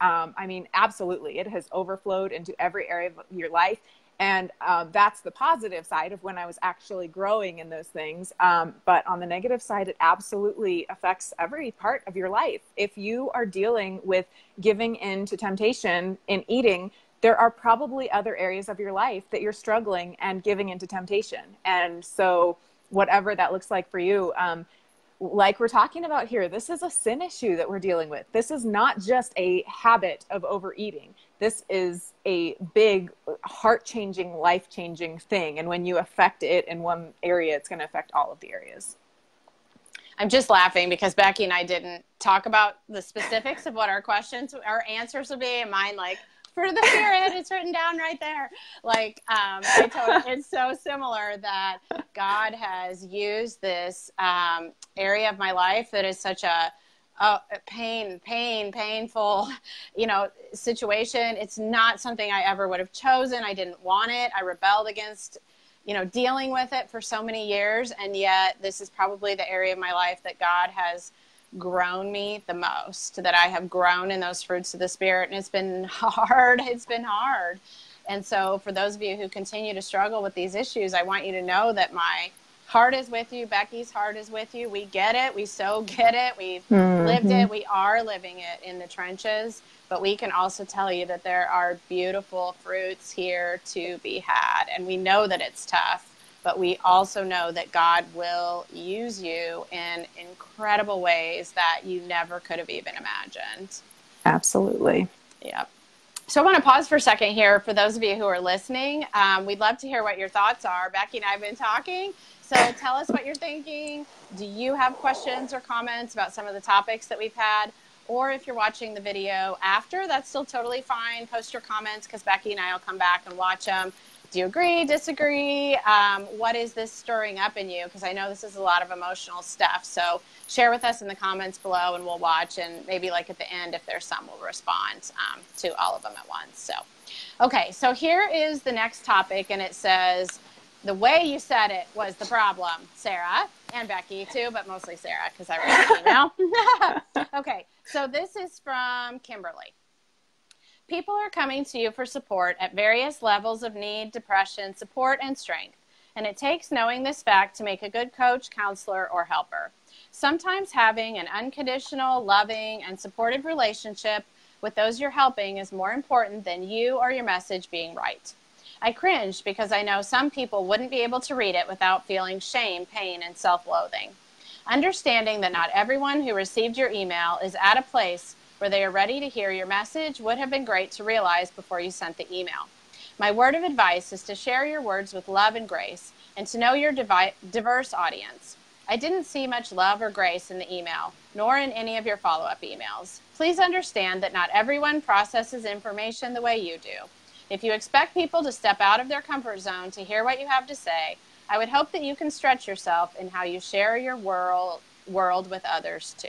Absolutely. It has overflowed into every area of your life. And that's the positive side of when I was actually growing in those things. But on the negative side, it absolutely affects every part of your life. If you are dealing with giving in to temptation in eating, there are probably other areas of your life that you're struggling and giving into temptation. And so whatever that looks like for you, like we're talking about here, this is a sin issue that we're dealing with. This is not just a habit of overeating. This is a big heart-changing, life-changing thing. And when you affect it in one area, it's going to affect all of the areas. I'm just laughing because Becky and I didn't talk about the specifics of what our answers would be. And mine, fruit of the Spirit, it's written down right there. It's so similar that God has used this area of my life that is such a painful, situation. It's not something I ever would have chosen. I didn't want it. I rebelled against, dealing with it for so many years. And yet this is probably the area of my life that God has grown me the most, that I have grown in those fruits of the Spirit. And it's been hard. And so for those of you who continue to struggle with these issues, I want you to know that my heart is with you. Becky's heart is with you. We get it. We so get it. We've lived it. We are living it in the trenches. But we can also tell you that there are beautiful fruits here to be had. And we know that it's tough. But we also know that God will use you in incredible ways that you never could have even imagined. Absolutely. Yep. So I want to pause for a second here for those of you who are listening. We'd love to hear what your thoughts are. Becky and I have been talking. So tell us what you're thinking. Do you have questions or comments about some of the topics that we've had? Or if you're watching the video after, that's still totally fine. Post your comments because Becky and I will come back and watch them. Do you agree, disagree? What is this stirring up in you? Because I know this is a lot of emotional stuff. So share with us in the comments below and we'll watch. And maybe at the end, if there's some, we'll respond to all of them at once. So, okay, so here is the next topic. And it says, the way you said it was the problem, Sarah, and Becky too, but mostly Sarah because I wrote the email. Okay, so this is from Kimberly. People are coming to you for support at various levels of need, depression, support, and strength. And it takes knowing this fact to make a good coach, counselor, or helper. Sometimes having an unconditional, loving, and supportive relationship with those you're helping is more important than you or your message being right. I cringed because I know some people wouldn't be able to read it without feeling shame, pain, and self-loathing. Understanding that not everyone who received your email is at a place where they are ready to hear your message would have been great to realize before you sent the email. My word of advice is to share your words with love and grace and to know your diverse audience. I didn't see much love or grace in the email, nor in any of your follow-up emails. Please understand that not everyone processes information the way you do. If you expect people to step out of their comfort zone to hear what you have to say, I would hope that you can stretch yourself in how you share your world with others too.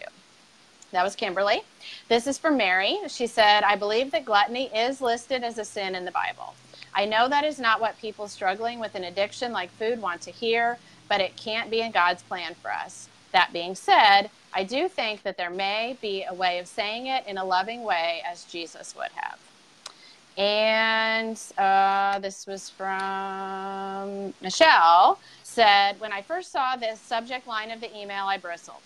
That was Kimberly. This is from Mary. She said, I believe that gluttony is listed as a sin in the Bible. I know that is not what people struggling with an addiction like food want to hear, but it can't be in God's plan for us. That being said, I do think that there may be a way of saying it in a loving way as Jesus would have. And this was from Michelle, said, when I first saw this subject line of the email, I bristled.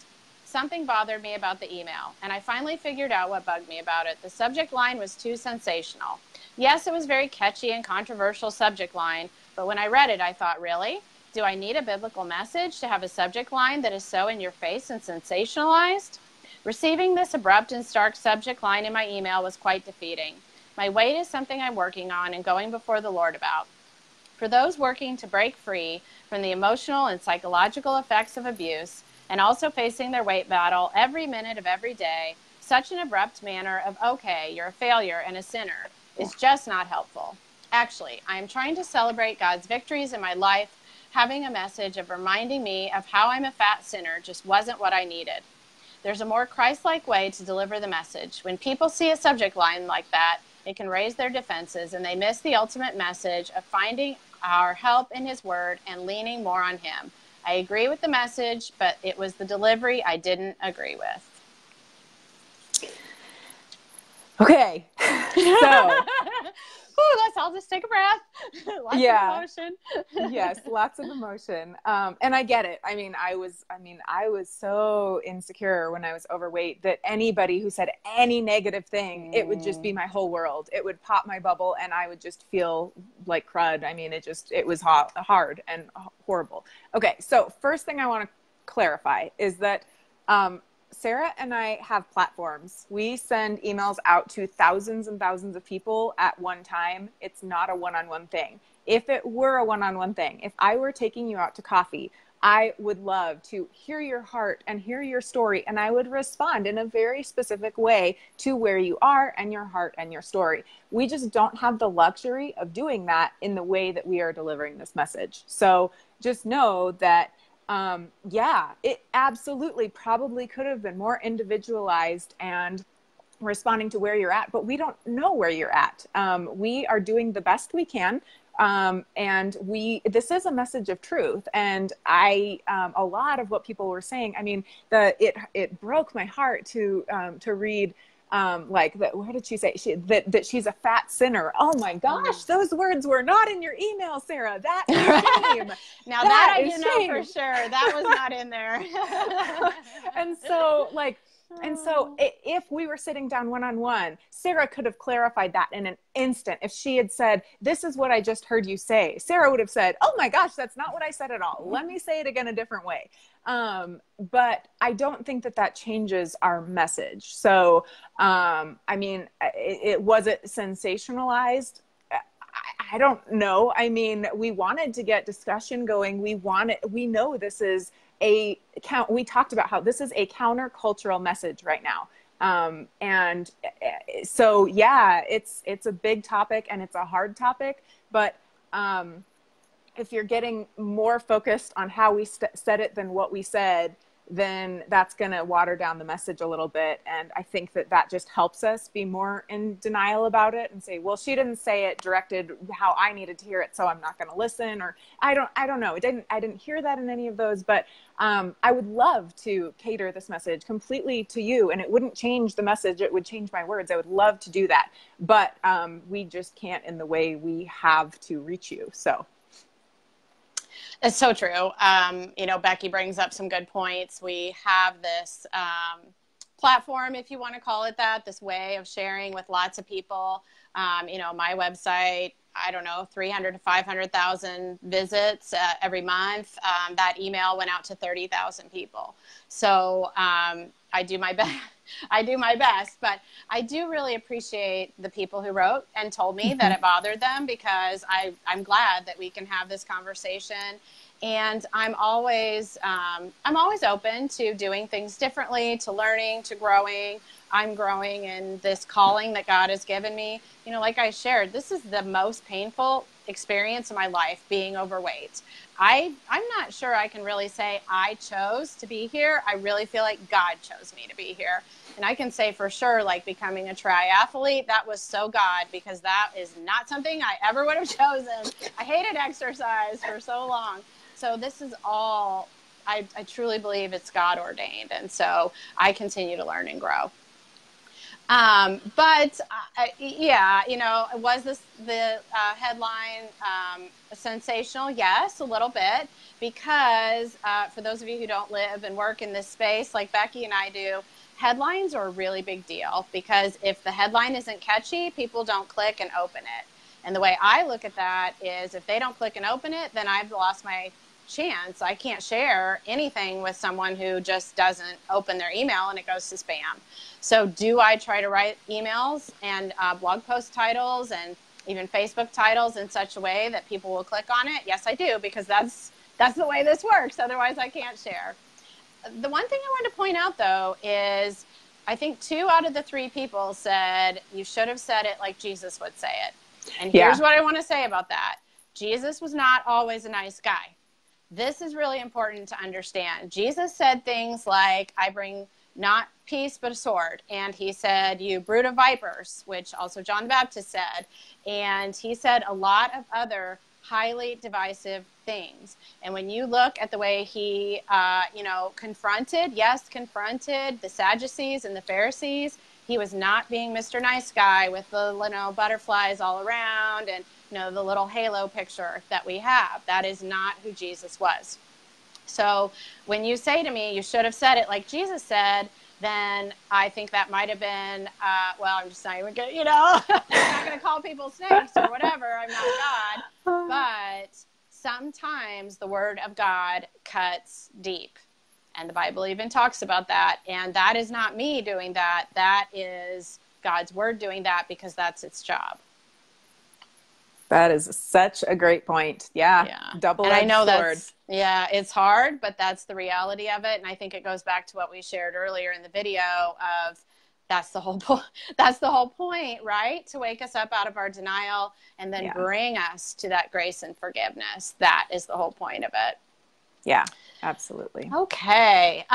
Something bothered me about the email, and I finally figured out what bugged me about it. The subject line was too sensational. Yes, it was very catchy and controversial subject line, but when I read it, I thought, really? Do I need a biblical message to have a subject line that is so in your face and sensationalized? Receiving this abrupt and stark subject line in my email was quite defeating. My weight is something I'm working on and going before the Lord about. For those working to break free from the emotional and psychological effects of abuse, and also facing their weight battle every minute of every day, such an abrupt manner of, okay, you're a failure and a sinner, is just not helpful. Actually, I am trying to celebrate God's victories in my life. Having a message of reminding me of how I'm a fat sinner just wasn't what I needed. There's a more Christ-like way to deliver the message. When people see a subject line like that, it can raise their defenses, and they miss the ultimate message of finding our help in His Word and leaning more on Him. I agree with the message, but it was the delivery I didn't agree with. Okay. So let's all just take a breath. Lots of emotion. Yes, lots of emotion. And I get it. I was so insecure when I was overweight that anybody who said any negative thing, it would just be my whole world. It would pop my bubble and I would just feel like crud. It was hard and horrible. Okay. So first thing I want to clarify is that, Sarah and I have platforms. We send emails out to thousands and thousands of people at one time. It's not a one-on-one thing. If it were a one-on-one thing, if I were taking you out to coffee, I would love to hear your heart and hear your story, and I would respond in a very specific way to where you are and your heart and your story. We just don't have the luxury of doing that in the way that we are delivering this message. So just know that it absolutely probably could have been more individualized and responding to where you're at, but we don't know where you're at. We are doing the best we can. And this is a message of truth. And a lot of what people were saying, it broke my heart to read, what did she say? That she's a fat sinner. Oh my gosh, those words were not in your email, Sarah. That is shame. Now that I do know for sure. That was not in there. And so if we were sitting down one-on-one, Sarah could have clarified that in an instant. If she had said, this is what I just heard you say, Sarah would have said, oh my gosh, that's not what I said at all. Let me say it again a different way. But I don't think that changes our message. So, it wasn't sensationalized. I don't know. We wanted to get discussion going. We know this is we talked about how this is a countercultural message right now. And so, it's a big topic and it's a hard topic, but, if you're getting more focused on how we said it than what we said, then that's going to water down the message a little bit. And I think that just helps us be more in denial about it and say, well, she didn't say it directed how I needed to hear it, so I'm not going to listen. Or I don't know. I didn't hear that in any of those, but I would love to cater this message completely to you, and it wouldn't change the message. It would change my words. I would love to do that, but we just can't in the way we have to reach you. So. It's so true. Becky brings up some good points. We have this platform, if you want to call it that, this way of sharing with lots of people. My website, 300 to 500,000 visits every month. That email went out to 30,000 people. So I do my best. But I do really appreciate the people who wrote and told me that it bothered them, because I'm glad that we can have this conversation. And I'm always open to doing things differently, to learning, to growing. I'm growing in this calling that God has given me. You know, like I shared, this is the most painful experience of my life, being overweight. I'm not sure I can really say I chose to be here. I really feel like God chose me to be here. And I can say for sure, like becoming a triathlete, that was so God, because that is not something I ever would have chosen. I hated exercise for so long. So this is all, I truly believe it's God ordained. And so I continue to learn and grow. Yeah, you know, was the headline sensational? Yes, a little bit, because for those of you who don't live and work in this space like Becky and I do, headlines are a really big deal, because if the headline isn't catchy, people don't click and open it. And the way I look at that is, if they don't click and open it, then I've lost my chance. I can't share anything with someone who just doesn't open their email and it goes to spam. So do I try to write emails and blog post titles and even Facebook titles in such a way that people will click on it? Yes, I do, because that's the way this works. Otherwise, I can't share. The one thing I wanted to point out, though, is I think 2 out of the 3 people said you should have said it like Jesus would say it. And here's what I want to say about that. Jesus was not always a nice guy. This is really important to understand. Jesus said things like, I bring not peace, but a sword. And he said, you brood of vipers, which also John the Baptist said. And he said a lot of other highly divisive things. And when you look at the way he, confronted the Sadducees and the Pharisees, he was not being Mr. Nice Guy with the, butterflies all around and, the little halo picture that we have. That is not who Jesus was. So when you say to me, you should have said it like Jesus said, then I think that might have been, I'm just not even going to, I'm not going to call people snakes or whatever. I'm not God. But sometimes the word of God cuts deep. And the Bible even talks about that. And that is not me doing that. That is God's word doing that, because that's its job. That is such a great point. Yeah. Double-edged sword. It's hard, but that's the reality of it. And I think it goes back to what we shared earlier in the video of that's the whole point, right? To wake us up out of our denial and then bring us to that grace and forgiveness. That is the whole point of it. Yeah, absolutely. Okay.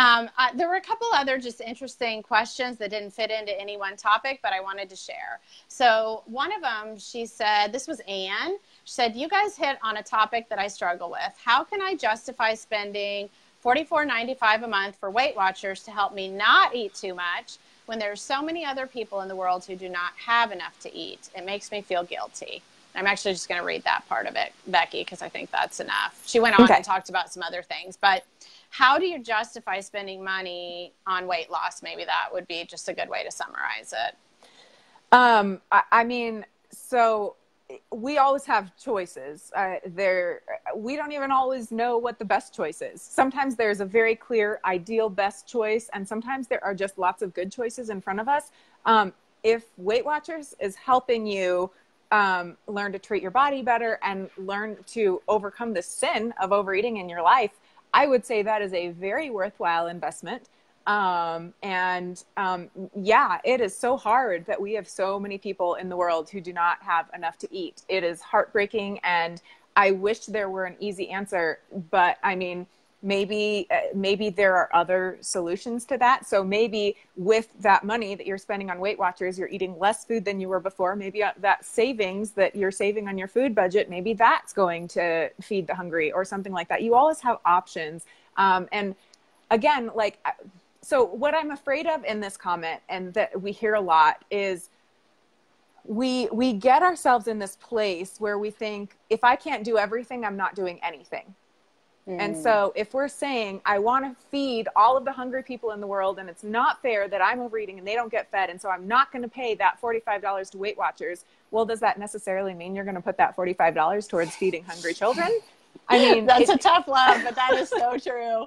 There were a couple other just interesting questions that didn't fit into any one topic, but I wanted to share. So one of them, she said, this was Anne. She said, you guys hit on a topic that I struggle with. How can I justify spending $44.95 a month for Weight Watchers to help me not eat too much when there's so many other people in the world who do not have enough to eat? It makes me feel guilty. I'm actually just going to read that part of it, Becky, because I think that's enough. She went on and talked about some other things. But how do you justify spending money on weight loss? Maybe that would be just a good way to summarize it. So we always have choices. We don't even always know what the best choice is. Sometimes there's a very clear, ideal best choice, and sometimes there are just lots of good choices in front of us. If Weight Watchers is helping you learn to treat your body better and learn to overcome the sin of overeating in your life, I would say that is a very worthwhile investment. It is so hard that we have so many people in the world who do not have enough to eat. It is heartbreaking, and I wish there were an easy answer, but maybe there are other solutions to that. So maybe with that money that you're spending on Weight Watchers, you're eating less food than you were before. Maybe that savings that you're saving on your food budget, maybe that's going to feed the hungry or something like that. You always have options. And again, so what I'm afraid of in this comment, and that we hear a lot, is we get ourselves in this place where we think, if I can't do everything, I'm not doing anything. And so if we're saying, I want to feed all of the hungry people in the world, and it's not fair that I'm overeating and they don't get fed, and so I'm not going to pay that $45 to Weight Watchers, well, does that necessarily mean you're going to put that $45 towards feeding hungry children? I mean, that's a tough love, but that is so true.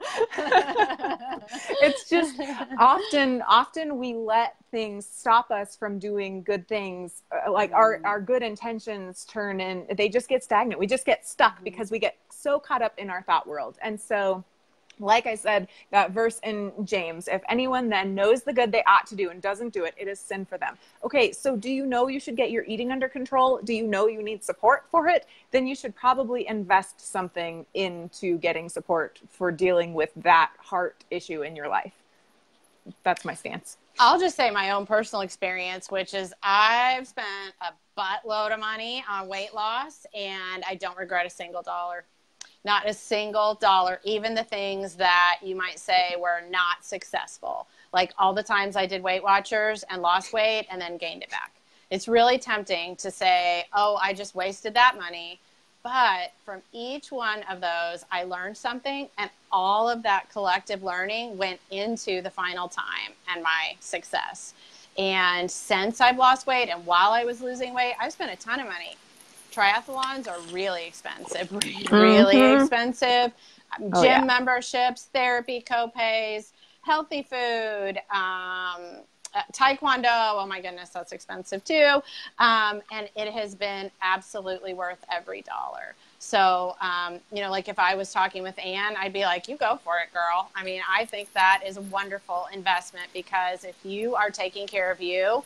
It's just often we let things stop us from doing good things. Like our good intentions turn in, they just get stagnant. We just get stuck because we get so caught up in our thought world. And so, like I said, that verse in James, if anyone then knows the good they ought to do and doesn't do it, it is sin for them. Okay, so do you know you should get your eating under control? Do you know you need support for it? Then you should probably invest something into getting support for dealing with that heart issue in your life. That's my stance. I'll just say my own personal experience, which is I've spent a buttload of money on weight loss, and I don't regret a single dollar. Not a single dollar, even the things that you might say were not successful. Like all the times I did Weight Watchers and lost weight and then gained it back. It's really tempting to say, oh, I just wasted that money. But from each one of those, I learned something, and all of that collective learning went into the final time and my success. And since I've lost weight and while I was losing weight, I've spent a ton of money. Triathlons are really expensive, really expensive. Gym memberships, therapy copays, healthy food, taekwondo. Oh my goodness, that's expensive too. And it has been absolutely worth every dollar. So, you know, like if I was talking with Anne, I'd be like, you go for it, girl. I mean, I think that is a wonderful investment, because if you are taking care of you,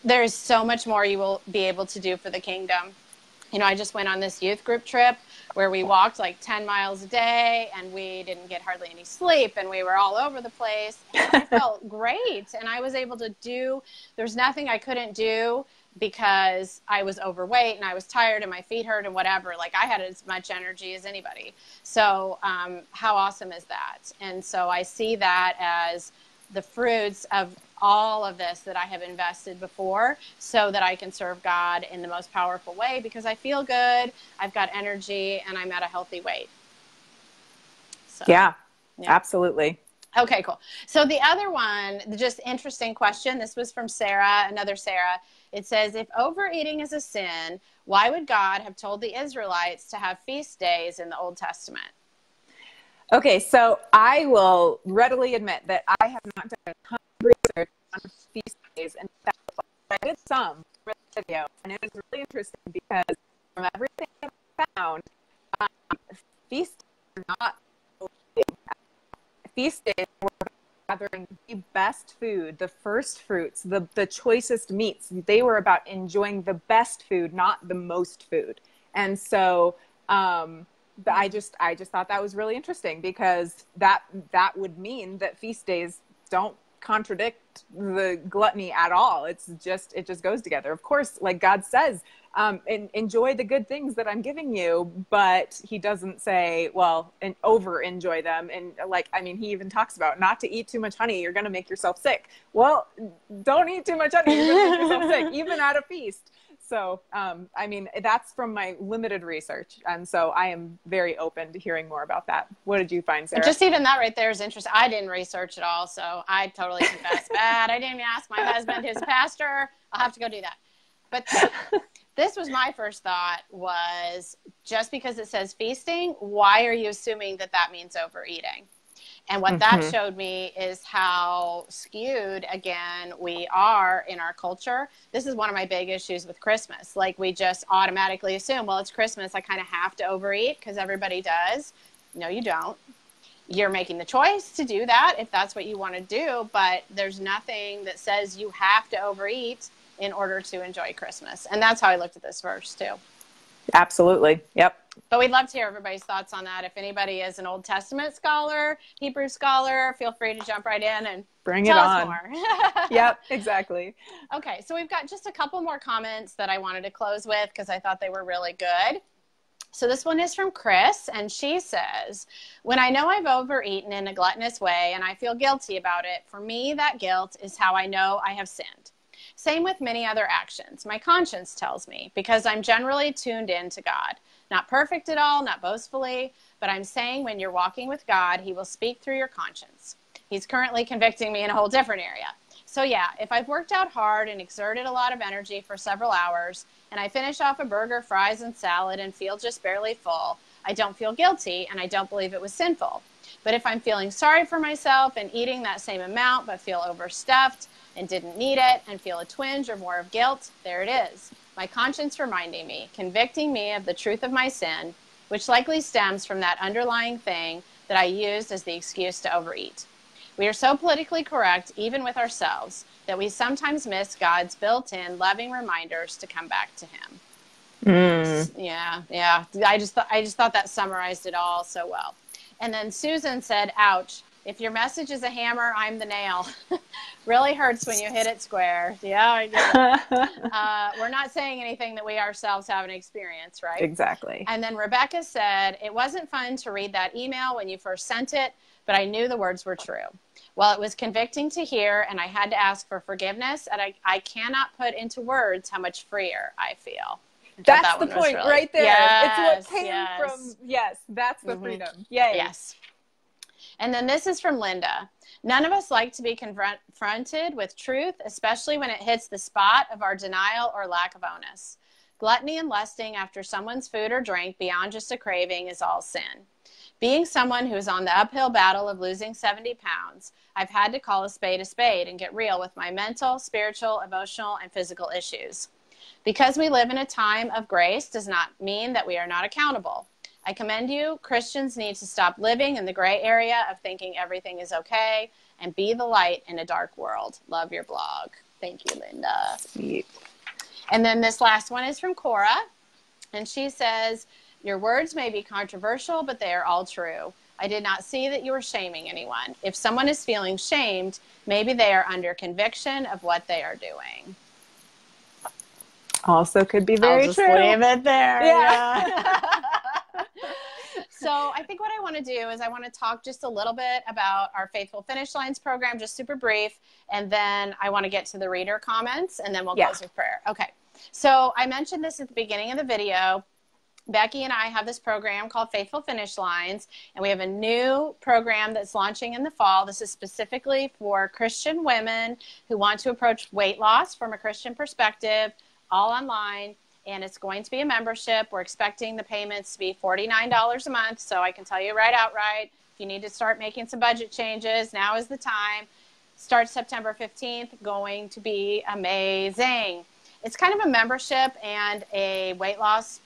there's so much more you will be able to do for the kingdom. You know, I just went on this youth group trip where we walked like 10 miles a day, and we didn't get hardly any sleep, and we were all over the place. And I felt great. And I was able to there's nothing I couldn't do because I was overweight and I was tired and my feet hurt and whatever. Like I had as much energy as anybody. So how awesome is that? And so I see that as the fruits of all of this that I have invested before, so that I can serve God in the most powerful way, because I feel good, I've got energy, and I'm at a healthy weight. So, yeah, absolutely. Okay, cool. So the other one, just interesting question. This was from Sarah, another Sarah. It says, if overeating is a sin, why would God have told the Israelites to have feast days in the Old Testament? Okay, so I will readily admit that I have not done a ton of research on feast days, and I did some for the video, and it was really interesting because from everything I found, feast days are not feast days were gathering the best food, the first fruits, the choicest meats. They were about enjoying the best food, not the most food. And so I just thought that was really interesting, because that would mean that feast days don't contradict the gluttony at all. It just goes together. Of course, like God says, enjoy the good things that I'm giving you, but he doesn't say, well, and over enjoy them. And like, I mean, he even talks about not to eat too much honey. You're going to make yourself sick. Well, don't eat too much honey. You're going to make yourself sick, even at a feast. So, I mean, that's from my limited research. And so I am very open to hearing more about that. What did you find, Sarah? Just even that right there is interesting. I didn't research at all, so I totally confess bad. I didn't even ask my husband, who's a pastor. I'll have to go do that. But this was my first thought, was just because it says feasting, why are you assuming that that means overeating? And what that showed me is how skewed, again, we are in our culture. This is one of my big issues with Christmas. Like, we just automatically assume, well, it's Christmas, I kind of have to overeat because everybody does. No, you don't. You're making the choice to do that if that's what you want to do, but there's nothing that says you have to overeat in order to enjoy Christmas. And that's how I looked at this verse, too. Absolutely. Yep. But we'd love to hear everybody's thoughts on that. If anybody is an Old Testament scholar, Hebrew scholar, feel free to jump right in and tell us more. Yep, exactly. Okay, so we've got just a couple more comments that I wanted to close with because I thought they were really good. So this one is from Chris, and she says, when I know I've overeaten in a gluttonous way and I feel guilty about it, for me, that guilt is how I know I have sinned. Same with many other actions. My conscience tells me, because I'm generally tuned in to God. Not perfect at all, not boastfully, but I'm saying when you're walking with God, he will speak through your conscience. He's currently convicting me in a whole different area. So yeah, if I've worked out hard and exerted a lot of energy for several hours, and I finish off a burger, fries, and salad and feel just barely full, I don't feel guilty and I don't believe it was sinful. But if I'm feeling sorry for myself and eating that same amount but feel overstuffed and didn't need it and feel a twinge or more of guilt, there it is. My conscience reminding me, convicting me of the truth of my sin, which likely stems from that underlying thing that I used as the excuse to overeat. We are so politically correct, even with ourselves, that we sometimes miss God's built-in loving reminders to come back to him. Yeah. I just thought that summarized it all so well. And then Susan said, ouch, if your message is a hammer, I'm the nail. Really hurts when you hit it square. Yeah, I get it. We're not saying anything that we ourselves haven't experienced, right? Exactly. And then Rebecca said, it wasn't fun to read that email when you first sent it, but I knew the words were true. Well, it was convicting to hear, and I had to ask for forgiveness, and I cannot put into words how much freer I feel. That's the point right there. Yes, it's what came from. Yes, that's the freedom. Yay. Yes. And then this is from Linda. None of us like to be confronted with truth, especially when it hits the spot of our denial or lack of onus. Gluttony and lusting after someone's food or drink beyond just a craving is all sin. Being someone who's on the uphill battle of losing 70 pounds, I've had to call a spade and get real with my mental, spiritual, emotional, and physical issues. Because we live in a time of grace does not mean that we are not accountable. I commend you. Christians need to stop living in the gray area of thinking everything is okay and be the light in a dark world. Love your blog. Thank you, Linda. Sweet. And then this last one is from Cora. And she says, your words may be controversial, but they are all true. I did not see that you were shaming anyone. If someone is feeling shamed, maybe they are under conviction of what they are doing. Also could be very I'll just true. leave it there. Yeah. So I think what I want to do is I want to talk just a little bit about our Faithful Finish Lines program, just super brief. And then I want to get to the reader comments and then we'll close with prayer. Okay. So I mentioned this at the beginning of the video. Becky and I have this program called Faithful Finish Lines, and we have a new program that's launching in the fall. This is specifically for Christian women who want to approach weight loss from a Christian perspective, all online, and it's going to be a membership. We're expecting the payments to be $49 a month, so I can tell you right outright, if you need to start making some budget changes, now is the time. Starts September 15th, going to be amazing. It's kind of a membership and a weight loss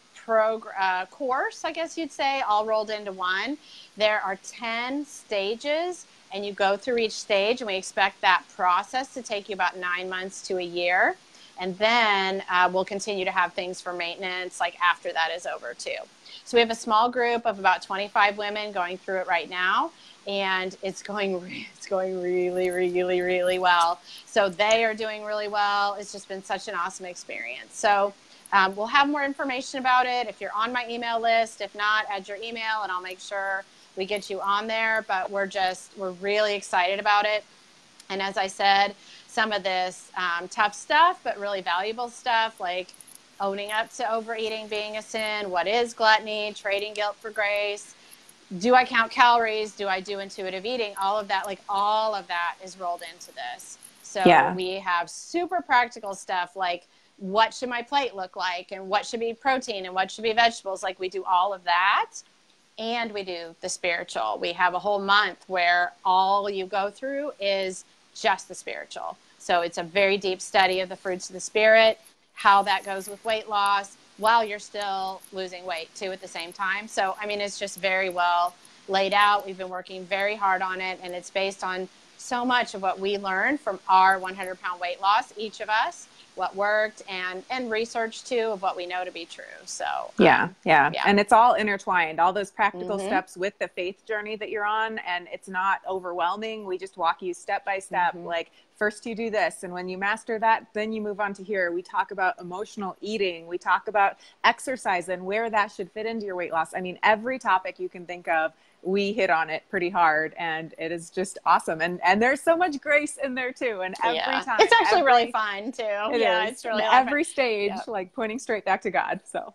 course, I guess you'd say, all rolled into one. There are 10 stages, and you go through each stage, and we expect that process to take you about 9 months to a year. And then we'll continue to have things for maintenance like after that is over too. So we have a small group of about 25 women going through it right now, and it's going really, really, really well. So they are doing really well. It's just been such an awesome experience. So we'll have more information about it if you're on my email list. If not, add your email and I'll make sure we get you on there. But we're really excited about it. And as I said, some of this tough stuff, but really valuable stuff like owning up to overeating being a sin, what is gluttony, trading guilt for grace, do I count calories, do I do intuitive eating, all of that is rolled into this. So we have super practical stuff like what should my plate look like and what should be protein and what should be vegetables. Like we do all of that. And we do the spiritual. We have a whole month where all you go through is just the spiritual. So it's a very deep study of the fruits of the Spirit, how that goes with weight loss while you're still losing weight too at the same time. So, I mean, it's just very well laid out. We've been working very hard on it, and it's based on so much of what we learned from our 100-pound weight loss, each of us, what worked, and research too of what we know to be true. So yeah. And it's all intertwined, all those practical steps with the faith journey that you're on, and it's not overwhelming. We just walk you step by step. Like first you do this, and when you master that, then you move on to here. We talk about emotional eating. We talk about exercise and where that should fit into your weight loss. I mean, every topic you can think of, we hit on it pretty hard, and it is just awesome. And there's so much grace in there too. And every time it's actually really fun too. It's really every stage, like pointing straight back to God. So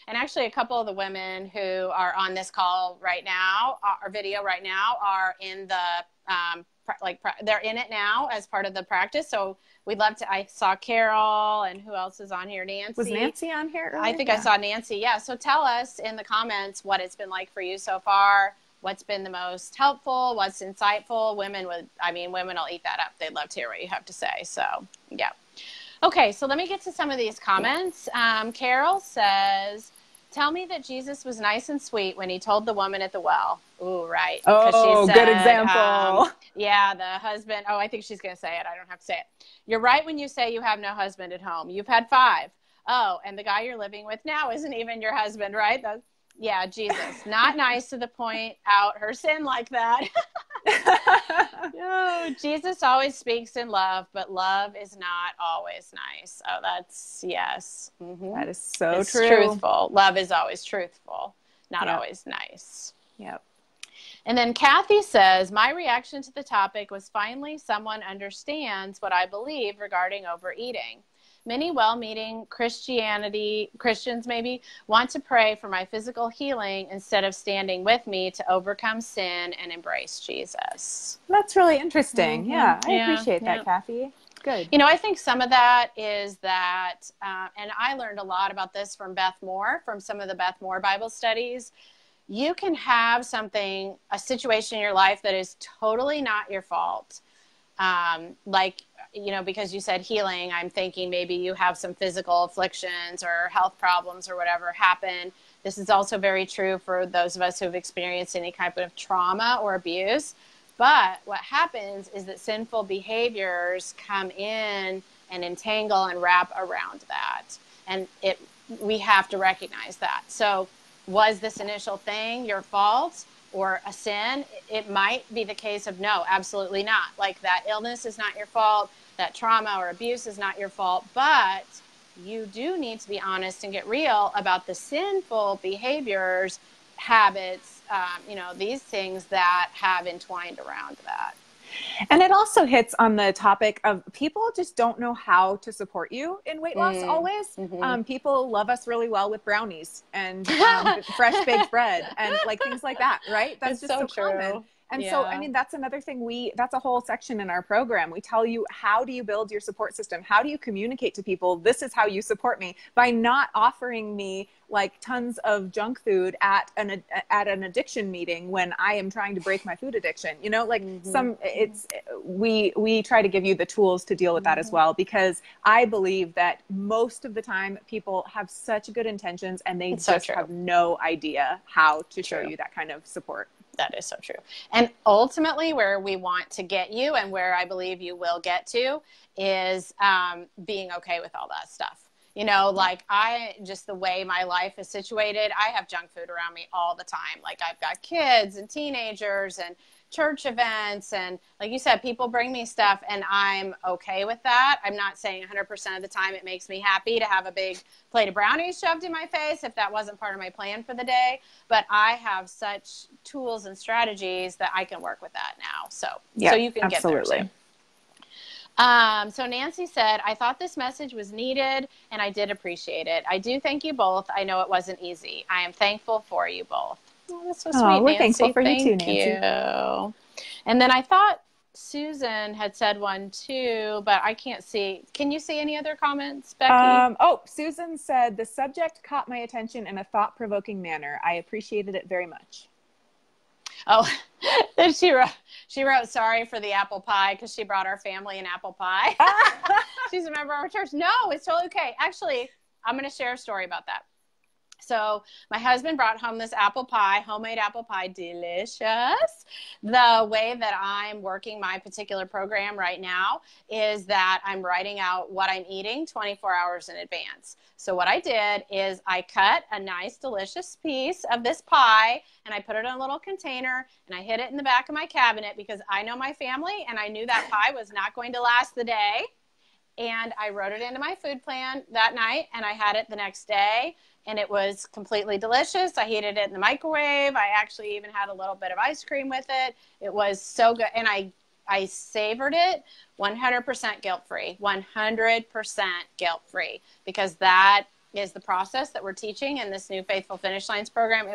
and actually a couple of the women who are on this call right now, our video right now, are in the they're in it now as part of the practice. So we'd love to. I saw Carol, and who else is on here? Nancy. Was Nancy on here earlier? I think I saw Nancy. Yeah. So tell us in the comments what it's been like for you so far. What's been the most helpful? What's insightful? Women will eat that up. They'd love to hear what you have to say. So yeah. Okay. So let me get to some of these comments. Carol says, tell me that Jesus was nice and sweet when he told the woman at the well. Ooh, right. Oh, she said, good example. Yeah, the husband. Oh, I think she's going to say it. I don't have to say it. You're right when you say you have no husband at home. You've had 5. Oh, and the guy you're living with now isn't even your husband, right? Yeah, Jesus. Not nice to the point out her sin like that. No, Jesus always speaks in love, but love is not always nice. Oh, that's, yes. Mm-hmm. That is so it's true. Truthful. Love is always truthful, not always nice. Yep. And then Kathy says, my reaction to the topic was finally someone understands what I believe regarding overeating. Many well-meaning Christians maybe want to pray for my physical healing instead of standing with me to overcome sin and embrace Jesus. That's really interesting. Mm-hmm. Yeah, I appreciate that, Kathy. Good. You know, I think some of that is that, and I learned a lot about this from Beth Moore, from some of the Beth Moore Bible studies. You can have a situation in your life that is totally not your fault. Because you said healing, I'm thinking maybe you have some physical afflictions or health problems or whatever happen. This is also very true for those of us who have experienced any kind of trauma or abuse. But what happens is that sinful behaviors come in and entangle and wrap around that. And we have to recognize that. So was this initial thing your fault or a sin? It might be the case of no, absolutely not. Like that illness is not your fault. That trauma or abuse is not your fault. But you do need to be honest and get real about the sinful behaviors, habits, these things that have entwined around that. And it also hits on the topic of people just don't know how to support you in weight loss always. Mm-hmm. People love us really well with brownies and fresh baked bread and like things like that, right? That's just so true. Common. And so, I mean, that's another thing that's a whole section in our program. We tell you, how do you build your support system? How do you communicate to people? This is how you support me, by not offering me like tons of junk food at an addiction meeting when I am trying to break my food addiction. You know, like we try to give you the tools to deal with that as well, because I believe that most of the time people have such good intentions and they just have no idea how to show you that kind of support. That is so true. And ultimately where we want to get you, and where I believe you will get to, is being okay with all that stuff. You know, like just the way my life is situated, I have junk food around me all the time. Like I've got kids and teenagers and church events. And like you said, people bring me stuff and I'm okay with that. I'm not saying 100% of the time it makes me happy to have a big plate of brownies shoved in my face if that wasn't part of my plan for the day. But I have such tools and strategies that I can work with that now. So you can get there too. So Nancy said, I thought this message was needed and I did appreciate it. I do thank you both. I know it wasn't easy. I am thankful for you both. Oh, that's so sweet, Nancy. We're thankful for you too, Nancy. You. And then I thought Susan had said one too, but I can't see. Can you see any other comments, Becky? Susan said, the subject caught my attention in a thought-provoking manner. I appreciated it very much. Oh, then she wrote, sorry for the apple pie, because she brought our family an apple pie. She's a member of our church. No, it's totally okay. Actually, I'm going to share a story about that. So my husband brought home this apple pie, homemade apple pie, delicious. The way that I'm working my particular program right now is that I'm writing out what I'm eating 24 hours in advance. So what I did is I cut a nice, delicious piece of this pie and I put it in a little container and I hid it in the back of my cabinet because I know my family and I knew that pie was not going to last the day. And I wrote it into my food plan that night and I had it the next day. And it was completely delicious. I heated it in the microwave. I actually even had a little bit of ice cream with it. It was so good. And I savored it 100% guilt-free, 100% guilt-free, because that is the process that we're teaching in this new Faithful Finish Lines program.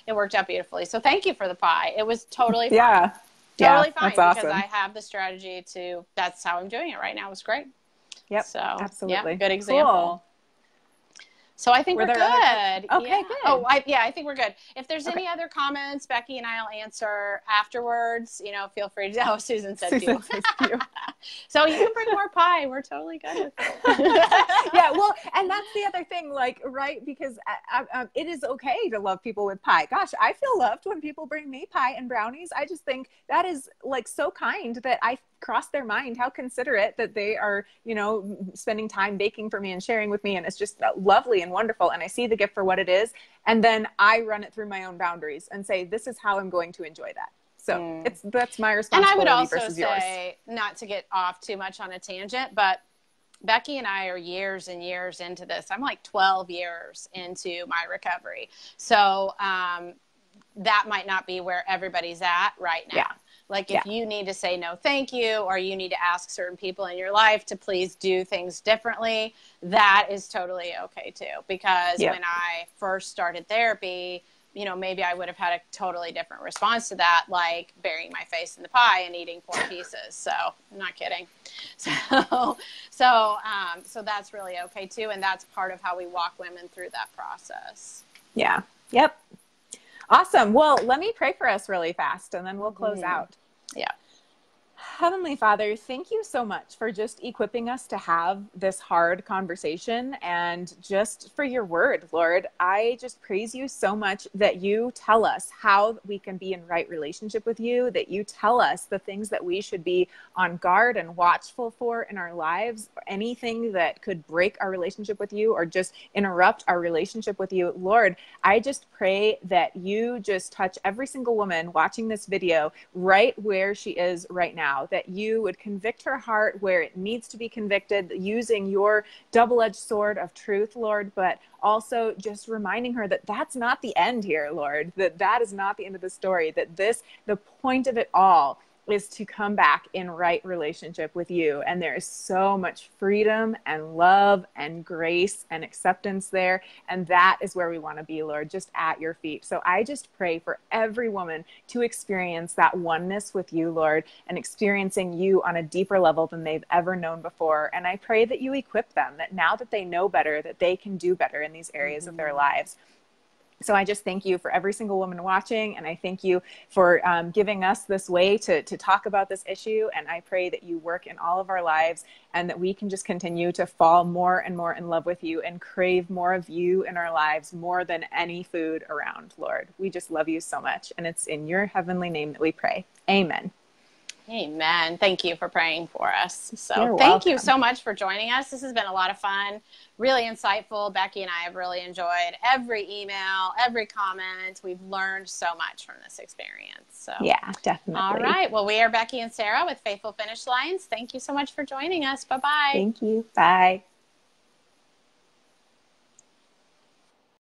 It worked out beautifully. So thank you for the pie. It was totally fun. Yeah. Yeah, totally fine that's because awesome. I have the strategy to, that's how I'm doing it right now. It's great. Yep, So yeah, absolutely. good example. Cool. So I think Were we're there other good. Okay, Yeah. good. I think we're good. If there's Okay. any other comments, Becky and I'll answer afterwards. You know, feel free to. Oh, Susan said Susan pew. says pew. So you can bring more pie. We're totally good with it. Yeah, well, and that's the other thing, like, right? Because it is okay to love people with pie. Gosh, I feel loved when people bring me pie and brownies. I just think that is like so kind that I cross their mind, how considerate that they are, you know, spending time baking for me and sharing with me. And it's just lovely and wonderful. And I see the gift for what it is. And then I run it through my own boundaries and say, this is how I'm going to enjoy that. So that's my And I would responsibility also versus yours. say, not to get off too much on a tangent, but Becky and I are years and years into this. I'm like 12 years into my recovery. So that might not be where everybody's at right now. Yeah. Like if you need to say no thank you, or you need to ask certain people in your life to please do things differently, that is totally okay too. Because when I first started therapy, you know, maybe I would have had a totally different response to that, like burying my face in the pie and eating 4 pieces. So I'm not kidding. So that's really okay too. And that's part of how we walk women through that process. Yeah. Yep. Awesome. Well, let me pray for us really fast and then we'll close out. Yeah. Heavenly Father, thank you so much for just equipping us to have this hard conversation and just for your word, Lord. I just praise you so much that you tell us how we can be in right relationship with you, that you tell us the things that we should be on guard and watchful for in our lives, anything that could break our relationship with you or just interrupt our relationship with you. Lord, I just pray that you just touch every single woman watching this video right where she is right now, that you would convict her heart where it needs to be convicted using your double-edged sword of truth, Lord, but also just reminding her that that's not the end here, Lord, that is not the end of the story, that the point of it all is to come back in right relationship with you. And there is so much freedom and love and grace and acceptance there. And that is where we want to be, Lord, just at your feet. So I just pray for every woman to experience that oneness with you, Lord, and experiencing you on a deeper level than they've ever known before. And I pray that you equip them, that now that they know better, that they can do better in these areas of their lives. So I just thank you for every single woman watching, and I thank you for giving us this way to talk about this issue, and I pray that you work in all of our lives and that we can just continue to fall more and more in love with you and crave more of you in our lives more than any food around, Lord. We just love you so much, and it's in your heavenly name that we pray. Amen. Amen. Thank you for praying for us. So thank you so much for joining us. This has been a lot of fun, really insightful. Becky and I have really enjoyed every email, every comment. We've learned so much from this experience. So yeah, definitely. All right. Well, we are Becky and Sarah with Faithful Finish Lines. Thank you so much for joining us. Bye-bye. Thank you. Bye.